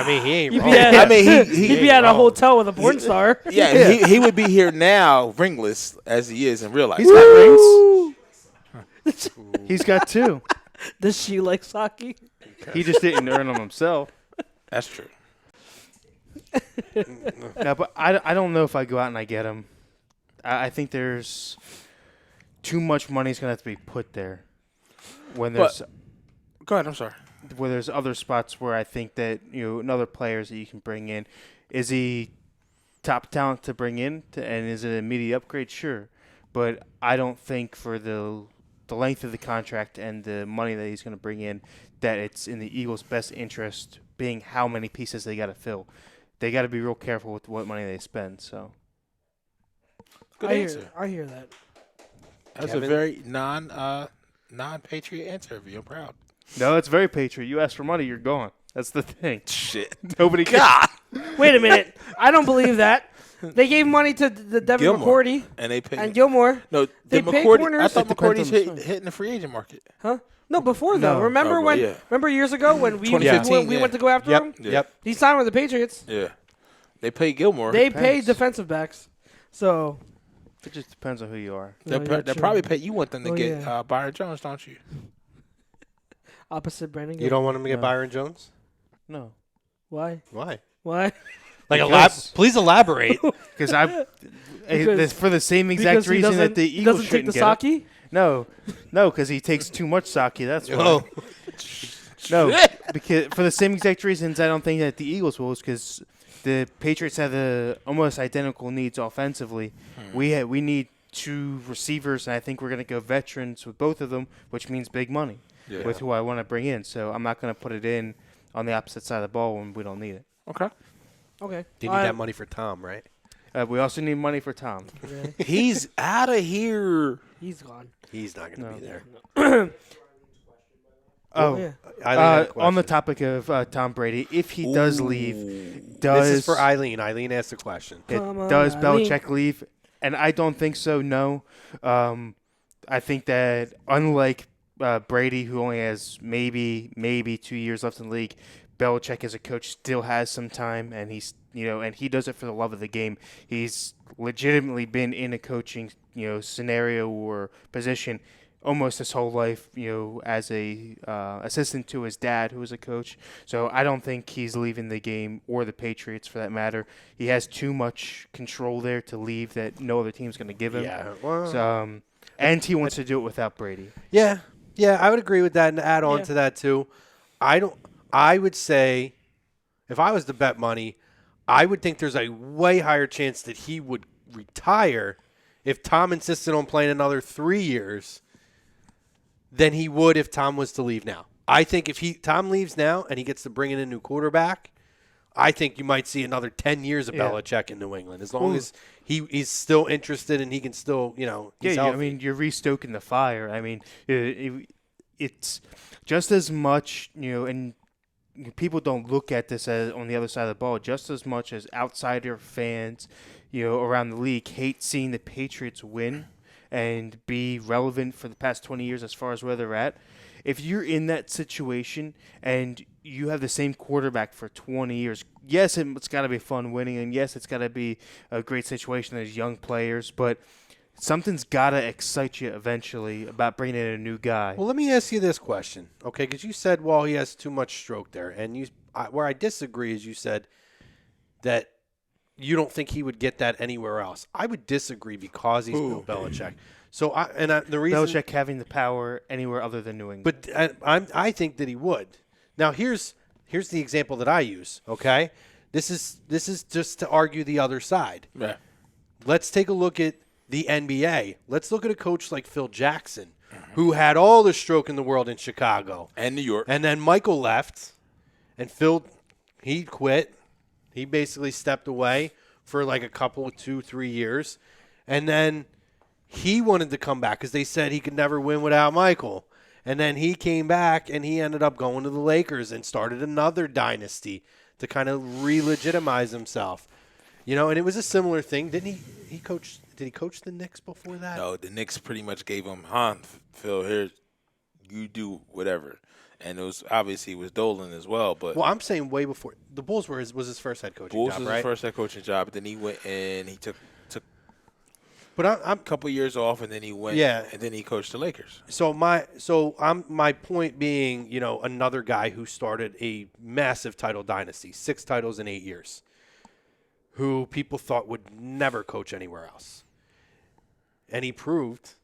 mean, he ain't You'd wrong. be at, I mean, he'd be at a hotel with a porn star. yeah, he would be here now, ringless as he is in real life. He's got rings. He's got 2. Does she like sake? He just didn't earn them himself. That's true. Yeah, but I don't know if I go out and I get him. I think there's too much money's gonna have to be put there. When there's Go ahead. I'm sorry. where there's other spots where I think that and other players that you can bring in. Is he top talent to bring in, and is it an immediate upgrade? Sure, but I don't think for the length of the contract and the money that he's going to bring in, that it's in the Eagles' best interest, being how many pieces they got to fill. They got to be real careful with what money they spend. So, Good I answer. hear that. That's Kevin? a very non non-Patriot answer of you. I'm proud. No, it's very Patriot. You ask for money, you're gone. That's the thing. Shit. Nobody God. Wait a minute. I don't believe that. They gave money to the Devin Gilmore. McCourty And they paid. and Gilmore. No, They the pay McCourty. corners. I thought It depends McCourty's on the hitting the free agent market. Huh? No, before though. No. Remember Oh, when? yeah. Remember years ago when we 2015, we yeah. went to go after him? Yeah. Yep. He signed with the Patriots. Yeah. They paid Gilmore. They Depends. paid defensive backs. So It just depends on who you are. They'll, Oh, yeah, they'll true. probably pay. You want them to Oh, get yeah. Byron Jones, don't you? opposite Brandon. You don't want him to get No. Byron Jones? No. Why? Why? Why? Like, Because- please elaborate. Because for the same exact Because he reason doesn't that the he Eagles doesn't take shouldn't the get it. sake. No, because he takes too much sake. That's why. Oh. No, because for the same exact reasons, I don't think that the Eagles will. Is because the Patriots have the almost identical needs offensively. We need 2 receivers, and I think we're going to go veterans with both of them, which means big money Yeah. with who I want to bring in. So I'm not going to put it in on the opposite side of the ball when we don't need it. Okay. Okay. You need that money for Tom, right? We also need money for Tom. Yeah, He's out of here. he's gone. He's not going to No. be there. Oh, yeah. Eileen had a on the question. topic of Tom Brady, if he does leave, does This is for Eileen. Eileen asked the question. Come on, does Eileen. Belichick leave? And I don't think so. No, I think that unlike Brady, who only has maybe 2 years left in the league, Belichick as a coach still has some time, and he's and he does it for the love of the game. He's legitimately been in a coaching scenario or position almost his whole life, as a assistant to his dad, who was a coach. So I don't think he's leaving the game, or the Patriots for that matter. He has too much control there to leave that no other team's going to give him. Yeah. Well, So, and he wants to do it without Brady. yeah, I would agree with that, and add on Yeah. to that too. I would say, if I was to bet money, I would think there's a way higher chance that he would retire if Tom insisted on playing another 3 years than he would if Tom was to leave now. I think if Tom leaves now and he gets to bring in a new quarterback, I think you might see another 10 years of Yeah. Belichick in New England, as long as he's still interested and he can still, he's Yeah, I healthy. mean, you're restoking the fire. I mean, it's just as much, and people don't look at this as on the other side of the ball, just as much as outsider fans, around the league hate seeing the Patriots win and be relevant for the past 20 years as far as where they're at. If you're in that situation and you have the same quarterback for 20 years, yes, it's got to be fun winning, and yes, it's got to be a great situation as young players, but something's got to excite you eventually about bringing in a new guy. Well, let me ask you this question, okay? Because you said, well, he has too much stroke there. And where I disagree is you said that you don't think he would get that anywhere else. I would disagree because he's Bill Belichick. So, the reason Belichick having the power anywhere other than New England. But I think that he would. Now, here's the example that I use, okay? This is just to argue the other side. Yeah. Let's take a look at the NBA. Let's look at a coach like Phil Jackson, who had all the stroke in the world in Chicago. And New York. And then Michael left, and Phil, he quit. He basically stepped away for like a couple, 2-3 years. And then he wanted to come back because they said he could never win without Michael. And then he came back, and he ended up going to the Lakers and started another dynasty to kind of re-legitimize himself. And it was a similar thing. Did he coach the Knicks before that? No, the Knicks pretty much gave him, Phil, here, you do whatever. And it was obviously it was Dolan as well. But Well, I'm saying way before. The Bulls was his first head coaching Bulls job, was right? his first head coaching job. But then he went and he took But a couple years off, and then he went. Yeah. And then he coached the Lakers. my point being, another guy who started a massive title dynasty, 6 titles in 8 years, who people thought would never coach anywhere else. And he proved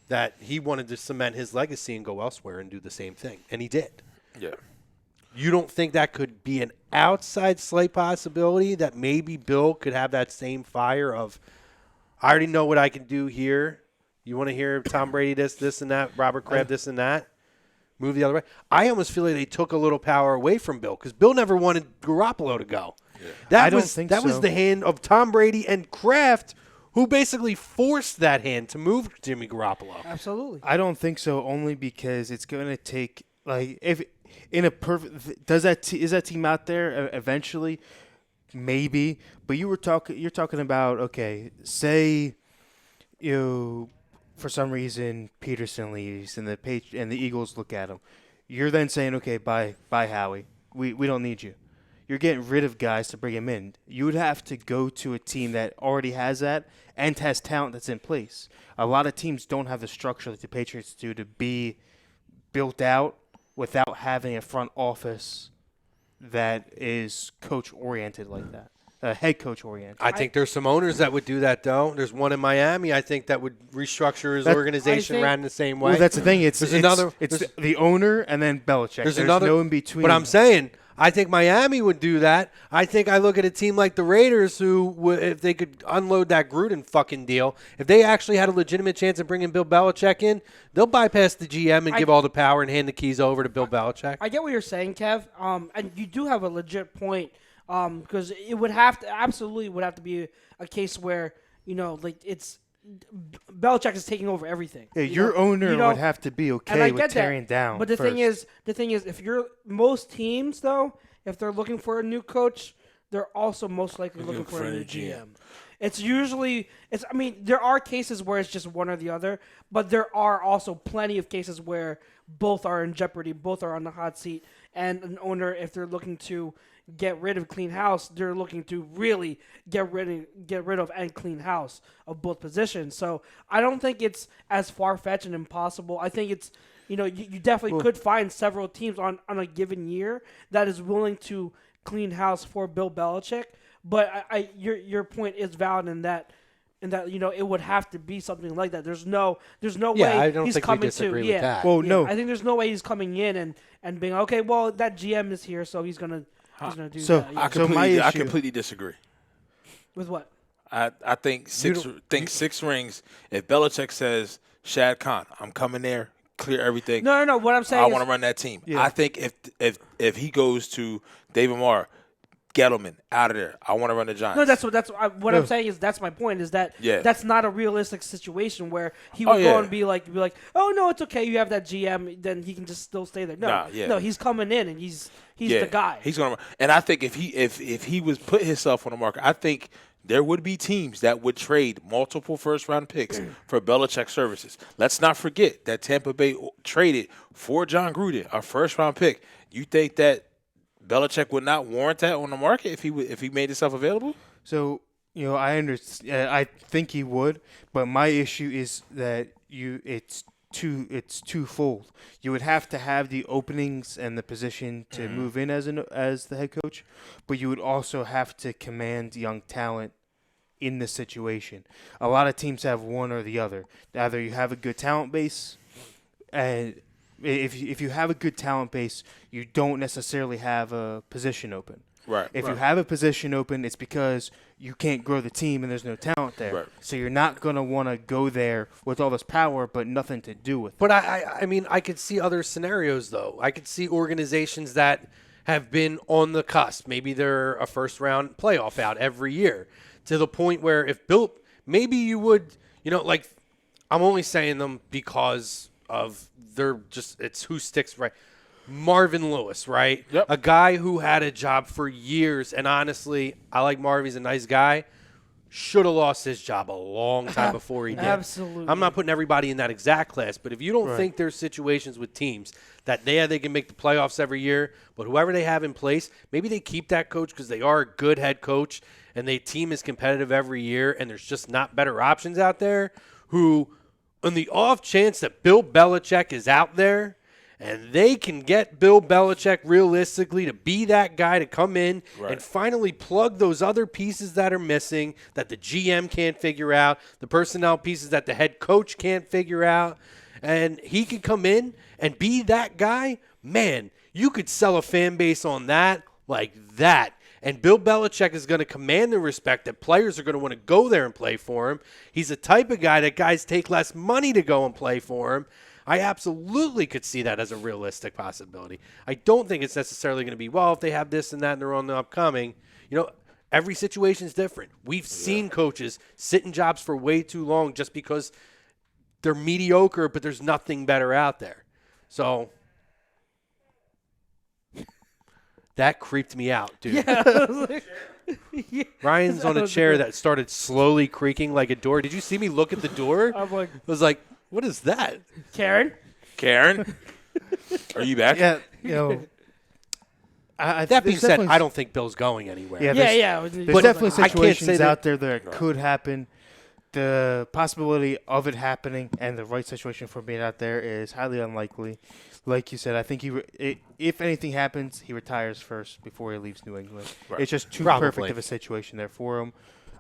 that he wanted to cement his legacy and go elsewhere and do the same thing. And he did. Yeah. You don't think that could be an outside slight possibility that maybe Bill could have that same fire of, I already know what I can do here. You want to hear Tom Brady this, and that, Robert Kraft this and that? Move the other way. I almost feel like they took a little power away from Bill because Bill never wanted Garoppolo to go. I don't think that was so. the hand of Tom Brady and Kraft, who basically forced that hand to move Jimmy Garoppolo. Absolutely. I don't think so. Only because it's going to take if in a perfect is that team out there eventually, maybe. But you're talking about say for some reason Peterson leaves and the Eagles look at him. You're then saying bye Howie. We don't need you. You're getting rid of guys to bring him in. You would have to go to a team that already has that and has talent that's in place. A lot of teams don't have the structure that the Patriots do to be built out without having a front office that is coach-oriented like that, head coach-oriented. I think there's some owners that would do that, though. There's one in Miami, I think, that would restructure his organization ran the same way. Well, that's the thing. It's there's the owner and then Belichick. There's no in between. But I'm saying – I think Miami would do that. I think I look at a team like the Raiders who, if they could unload that Gruden fucking deal, if they actually had a legitimate chance of bringing Bill Belichick in, they'll bypass the GM and give all the power and hand the keys over to Bill Belichick. I get what you're saying, Kev, and you do have a legit point because it would have to be a case where it's Belichick is taking over everything. Yeah, your owner would have to be okay with tearing down. But the thing is, if most teams though, if they're looking for a new coach, they're also most likely looking for a new GM. It's usually there are cases where it's just one or the other, but there are also plenty of cases where both are in jeopardy, both are on the hot seat, and an owner, if they're looking to get rid of clean house, they're looking to really get rid of and clean house of both positions. So I don't think it's as far-fetched and impossible. I think it's, you definitely could find several teams on a given year that is willing to clean house for Bill Belichick. But your point is valid in that it would have to be something like that. There's no way I don't he's think coming we disagree to with that. Well, no. I think there's no way he's coming in and being that GM is here, so he's gonna do so that. Yeah. I completely disagree. With what? I think six rings. If Belichick says, Shad Khan, I'm coming there, clear everything. No. What I'm saying I is, want to run that team. Yeah. I think if he goes to David Marr, Gettleman out of there, I want to run the Giants. No, what I'm saying is that's my point. Is that that's not a realistic situation where he would go and be like, oh no, it's okay. You have that GM, then he can just still stay there. No, he's coming in and he's the guy. He's gonna. And I think if he was put himself on the market, I think there would be teams that would trade multiple first-round picks for Belichick services. Let's not forget that Tampa Bay traded for John Gruden, a first-round pick. You think that Belichick would not warrant that on the market if he made himself available? So I understand. I think he would, but my issue is that it's twofold. You would have to have the openings and the position to move in as the head coach, but you would also have to command young talent in this situation. A lot of teams have one or the other. Either you have a good talent base, and if you have a good talent base, you don't necessarily have a position open. Right. If you have a position open, it's because you can't grow the team and there's no talent there. Right. So you're not going to want to go there with all this power but nothing to do with it. But I could see other scenarios, though. I could see organizations that have been on the cusp. Maybe they're a first-round playoff out every year to the point where if Bill – maybe you would – I'm only saying them because of they're just – it's who sticks right. Marvin Lewis, right? Yep. A guy who had a job for years, and honestly, I like Marv. He's a nice guy. Should have lost his job a long time before he did. Absolutely. I'm not putting everybody in that exact class, but if you don't think there's situations with teams that they can make the playoffs every year, but whoever they have in place, maybe they keep that coach because they are a good head coach and their team is competitive every year and there's just not better options out there who, on the off chance that Bill Belichick is out there, and they can get Bill Belichick realistically to be that guy to come in and finally plug those other pieces that are missing that the GM can't figure out, the personnel pieces that the head coach can't figure out, and he could come in and be that guy. Man, you could sell a fan base on that like that. And Bill Belichick is going to command the respect that players are going to want to go there and play for him. He's the type of guy that guys take less money to go and play for him. I absolutely could see that as a realistic possibility. I don't think it's necessarily going to be, well, if they have this and that and they're on the upcoming. Every situation is different. We've seen coaches sit in jobs for way too long just because they're mediocre, but there's nothing better out there. So that creeped me out, dude. Ryan's on a chair that started slowly creaking like a door. Did you see me look at the door? I'm like, I was like, what is that? Karen? Are you back? Yeah, That being said, I don't think Bill's going anywhere. Yeah, There's There's definitely I can't say situations that- out there that could happen. The possibility of it happening and the right situation for being out there is highly unlikely. Like you said, I think if anything happens, he retires first before he leaves New England. Right. It's just too Probably. perfect of a situation there for him.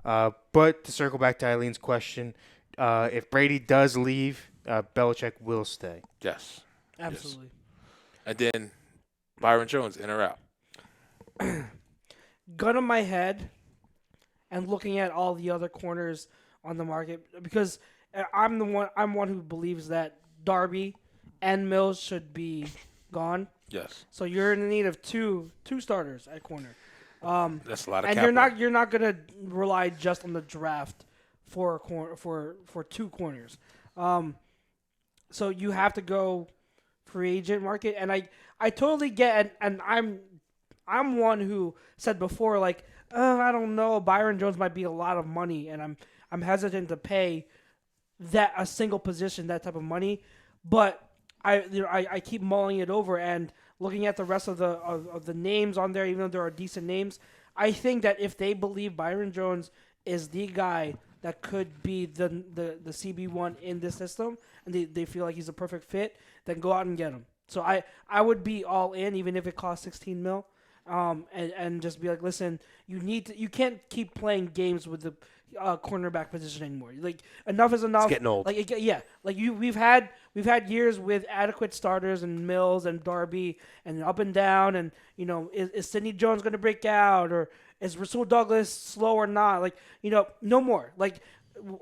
But to circle back to Eileen's question, if Brady does leave, Belichick will stay. Yes. Absolutely. And then Byron Jones, in or out? Gun on my head and looking at all the other corners on the market, because I'm one who believes that Darby and Mills should be gone. Yes. So you're in need of two starters at corner. That's a lot of and capital. you're not gonna rely just on the draft for a corner for two corners. So you have to go free agent market, and I totally get, and I'm one who said before, like, I don't know, Byron Jones might be a lot of money, and I'm hesitant to pay that a single position that type of money, but I keep mulling it over and looking at the rest of the names on there, even though there are decent names. I think that if they believe Byron Jones is the guy that could be the CB1 in this system, and they feel like he's a perfect fit, then go out and get him. So I would be all in, even if it costs $16 million. And just be like, listen, you can't keep playing games with the cornerback position anymore. Like, enough is enough. It's getting old. We've had years with adequate starters and Mills and Darby and up and down, and is Sidney Jones going to break out, or is Rasul Douglas slow or not? Like, no more. Like,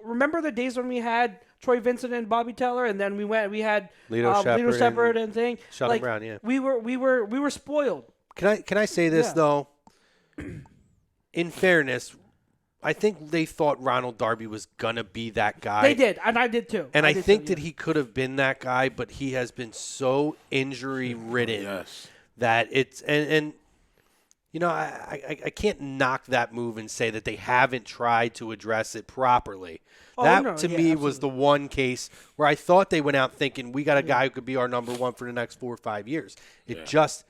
remember the days when we had Troy Vincent and Bobby Teller, and then we had Lito Shepard and thing. Sheldon Brown. Yeah, we were spoiled. Can I say this Yeah. though? In fairness, I think they thought Ronald Darby was gonna be that guy. They did, and I did too. And I did think too, that he could have been that guy, but he has been so injury ridden Yes. that it's and I can't knock that move and say that they haven't tried to address it properly. Oh, that no, to yeah, me was the one case where I thought they went out thinking we got a guy who could be our number one for the next 4 or 5 years. It just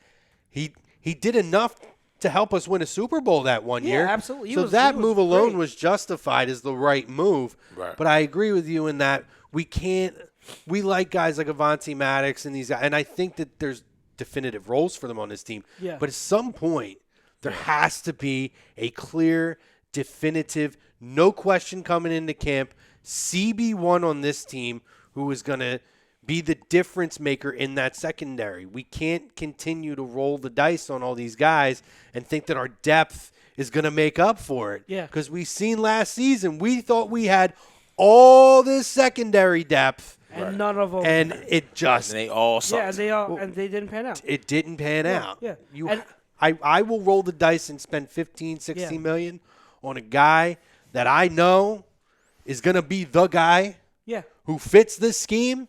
he did enough to help us win a Super Bowl that one Yeah, year. absolutely. He So was- that he was move alone great. was justified as the right move. Right. But I agree with you in that we like guys like Avante Maddox and these guys, and I think that there's definitive roles for them on this team. Yeah. But at some point, there has to be a clear, definitive, no question coming into camp, CB1 on this team who is going to be the difference maker in that secondary. We can't continue to roll the dice on all these guys and think that our depth is going to make up for it. Yeah. Because we've seen last season, we thought we had all this secondary depth, and none of them. and it just And they all sucked. and they didn't pan out. it didn't pan out. yeah. You, And- I will roll the dice and spend 15, 16 Yeah. million on a guy that I know is going to be the guy Yeah. who fits this scheme,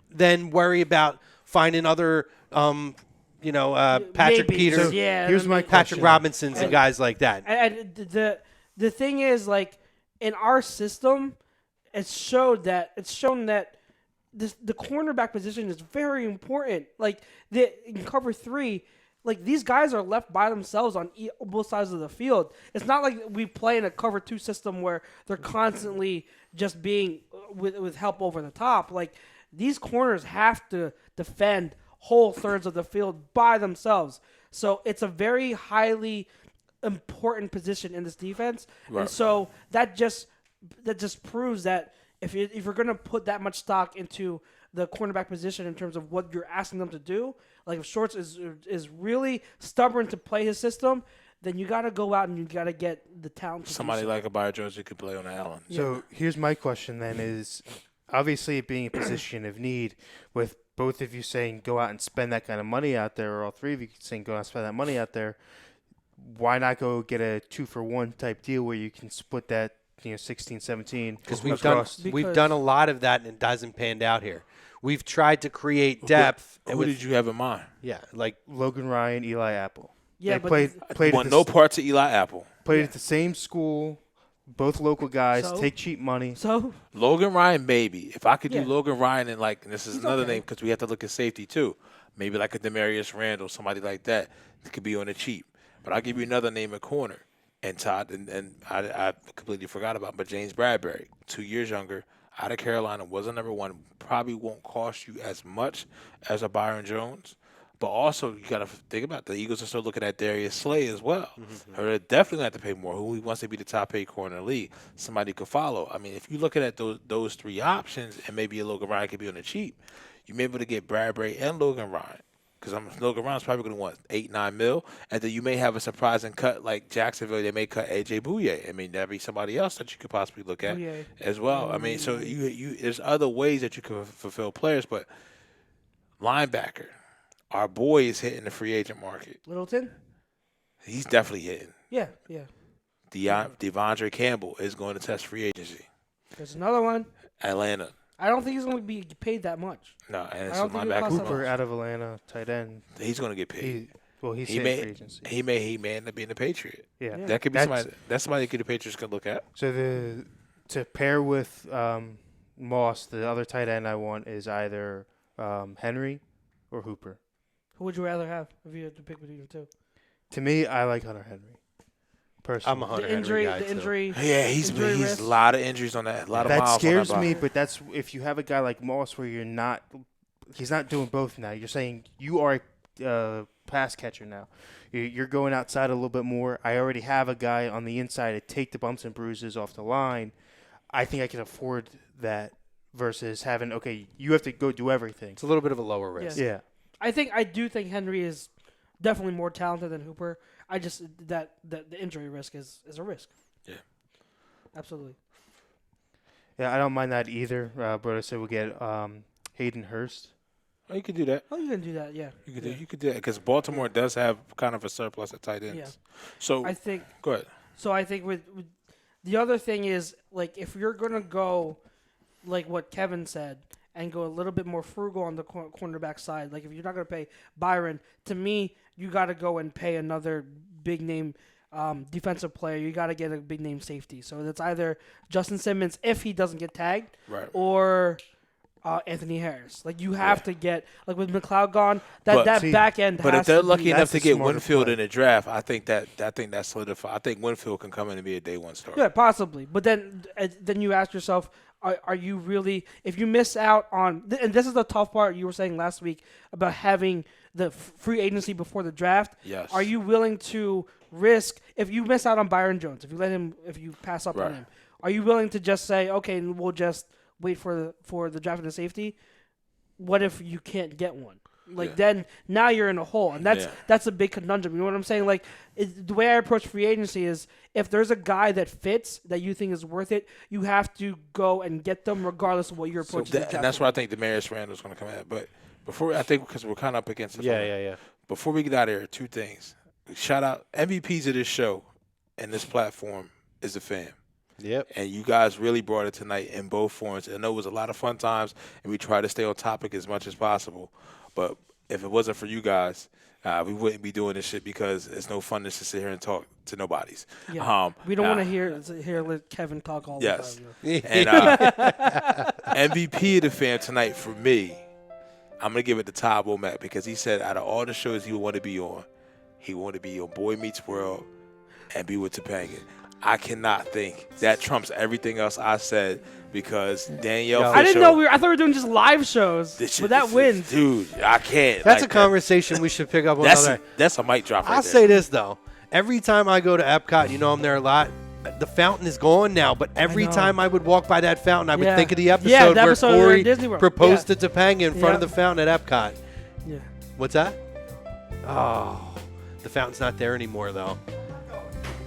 then worry about finding other, Patrick Maybe. Peters, So, yeah, Here's my Patrick question. Robinsons, and guys like that. And the thing is, like, in our system, it's shown that the cornerback position is very important. Like, in cover 3, like, these guys are left by themselves on both sides of the field. It's not like we play in a cover 2 system where they're constantly just being with help over the top. Like, these corners have to defend whole thirds of the field by themselves. So it's a very highly important position in this defense. Right. And so that just proves that if you're going to put that much stock into the cornerback position in terms of what you're asking them to do, like if Shorts is really stubborn to play his system, then you got to go out and you got to get the talent to do Somebody so. like a Byron Jones who could play on the island. So here's my question then is, obviously it being a position of need, with both of you saying go out and spend that kind of money out there, or all three of you saying go out and spend that money out there, why not go get a 2-for-1 type deal where you can split that 16, 17? Because across. we've done a lot of that and it hasn't panned out here. We've tried to create depth. Who did you have in mind? Yeah, like Logan Ryan, Eli Apple. Yeah, they but played Want at no parts of Eli Apple. Played at the same school, both local guys, So? take cheap money. So Logan Ryan, maybe. If I could do Yeah. Logan Ryan and and this is He's another okay. name because we have to look at safety too. Maybe like a Demarius Randall, somebody like that could be on the cheap. But I'll give you another name at corner. And Todd, and I completely forgot about, but James Bradbury, 2 years younger, out of Carolina, was a number one. Probably won't cost you as much as a Byron Jones. But also, you got to think about the Eagles are still looking at Darius Slay as well. They're definitely going to have to pay more. Who wants to be the top paid corner in the league? Somebody could follow. I mean, if you're looking at those three options, and maybe a Logan Ryan could be on the cheap, you may be able to get Bradbury and Logan Ryan. Because Logan Ryan's probably going to want $8-9 million, and then you may have a surprising cut like Jacksonville. They may cut AJ Bouye. I mean, that'd be somebody else that you could possibly look at Bouye. as well. I mean, so you there's other ways that you can fulfill players, but linebacker, our boy is hitting the free agent market. Littleton. He's definitely hitting. Yeah. Devondre Campbell is going to test free agency. There's another one. Atlanta. I don't think he's going to be paid that much. No, and it's I a don't think he'll linebacker. cost that Cooper much. out of Atlanta, tight end. He's going to get paid. He's He hitting may free agency. he may end up being a Patriot. Yeah. Yeah. That could be That's- somebody. That's somebody that the Patriots could look at. So to pair with Moss, the other tight end I want is either Henry or Hooper. Who would you rather have if you had to pick between the two? To me, I like Hunter Henry. Personally. I'm a Hunter The injury, Henry guy, the injury. Yeah, he's Injury a risk. lot of injuries on that. A lot of That miles scares on that me, body. but that's if you have a guy like Moss where he's not doing both now. You're saying you are a pass catcher now. You're going outside a little bit more. I already have a guy on the inside to take the bumps and bruises off the line. I think I can afford that versus having, you have to go do everything. it's a little bit of a lower risk. Yeah. I do think Henry is definitely more talented than Hooper. I just that the injury risk is a risk. Yeah. Absolutely. Yeah, I don't mind that either. But I said we'll get Hayden Hurst. Oh, you could do that. Oh, you can do that, yeah. You could do that because Baltimore does have kind of a surplus at tight ends. Yeah. So I think go ahead. so. I think with the other thing is like if you're gonna go like what Kevin said and go a little bit more frugal on the cornerback side, like if you're not gonna pay Byron, to me you got to go and pay another big name defensive player. You got to get a big name safety. So that's either Justin Simmons if he doesn't get tagged, Right. or Anthony Harris. Like you have to get like with McLeod gone, But- that See, back end. But has if they're to lucky be, enough that's to a get smarter Winfield play. in the draft, I think that's solidified. I think Winfield can come in and be a day one starter. yeah, possibly. But then you ask yourself, are you really? If you miss out on, and this is the tough part you were saying last week about having the free agency before the draft. Yes. Are you willing to risk if you miss out on Byron Jones? If you pass up Right. on him, are you willing to just say, okay, we'll just wait for the draft and the safety? What if you can't get one? Like Yeah. then now you're in a hole, and that's a big conundrum. You know what I'm saying? Like the way I approach free agency is if there's a guy that fits that you think is worth it, you have to go and get them regardless of what your approach is. And that's where I think Demarius Randall's going to come at. But before I think because we're kind of up against the phone. Yeah. Before we get out of here, two things. Shout out MVPs of this show and this platform is the fam. Yep. And you guys really brought it tonight in both forms. I know it was a lot of fun times, and we try to stay on topic as much as possible. But if it wasn't for you guys, we wouldn't be doing this shit because it's no fun just to sit here and talk to nobodies. Yeah. We don't want to hear let Kevin talk all Yes. the time. And MVP of the fam tonight for me, I'm going to give it to Todd Womack because he said out of all the shows he would want to be on, he wanted to be on Boy Meets World and be with Topanga. I cannot think that trumps everything else I said because Danielle Fisher. I didn't know I thought we were doing just live shows, but that wins. Dude, I can't. That's like a conversation we should pick up on another day. That's a mic drop right I'll there. say this, though. Every time I go to Epcot, you know I'm there a lot, the fountain is gone now, but every know. time I would walk by that fountain, I would Yeah. think of the Yeah, episode the where episode where Corey Disney World. proposed Yeah. to Topanga in front of Yeah. the fountain at Epcot. Yeah. What's that? Oh, the fountain's not there anymore, though.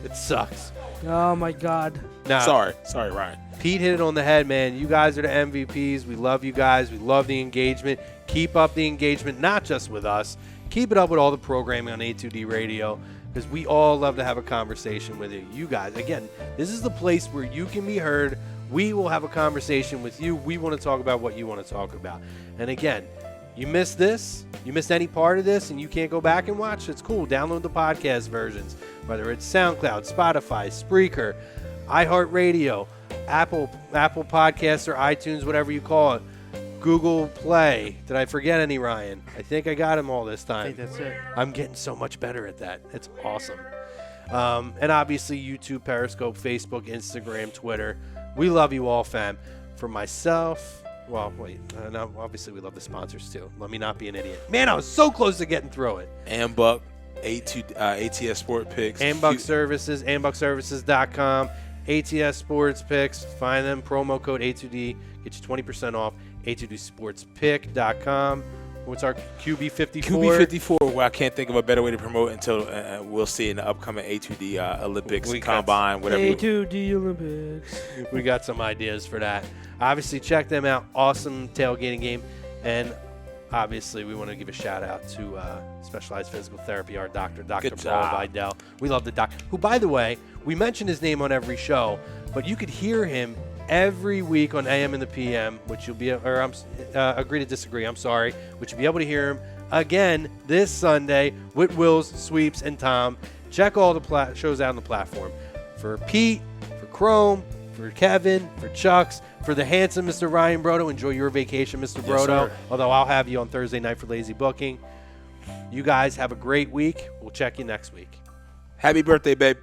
It sucks. Oh my God. Now, Sorry, Ryan. Pete hit it on the head, man. You guys are the MVPs. We love you guys. We love the engagement. Keep up the engagement, not just with us. Keep it up with all the programming on A2D Radio. because we all love to have a conversation with you. You guys, again, this is the place where you can be heard. We will have a conversation with you. We want to talk about what you want to talk about. And again, you missed this, you missed any part of this, and you can't go back and watch, it's cool. Download the podcast versions, whether it's SoundCloud, Spotify, Spreaker, iHeartRadio, Apple Podcasts or iTunes, whatever you call it. Google Play. Did I forget any, Ryan? I think I got them all this time. I think that's it. I'm getting so much better at that. It's awesome. And obviously YouTube, Periscope, Facebook, Instagram, Twitter. We love you all, fam. For myself, well, wait. No, obviously we love the sponsors too. Let me not be an idiot. Man, I was so close to getting through it. Ambuck, ATS Sport Picks. Ambuck Services, ambuckservices.com. ATS Sports Picks. Find them. Promo code A2D. Get you 20% off. A2DSportsPick.com. What's our QB54? QB54, well, I can't think of a better way to promote it until we'll see in the upcoming A2D Olympics, Combine, whatever. A2D Olympics. We got some ideas for that. Obviously, check them out. Awesome tailgating game. And obviously, we want to give a shout-out to Specialized Physical Therapy, our doctor, Dr. Good Paul job. Vidal. We love the doc, who, by the way, we mention his name on every show, but you could hear him every week on AM and the PM, which you'll be, agree to disagree, I'm sorry, which you'll be able to hear him again this Sunday with Wills, Sweeps, and Tom. Check all the shows out on the platform. For Pete, for Chrome, for Kevin, for Chucks, for the handsome Mr. Ryan Brodo. Enjoy your vacation, Mr. Yes, Brodo. sir. Although I'll have you on Thursday night for Lazy Booking. You guys have a great week. We'll check you next week. Happy birthday, babe.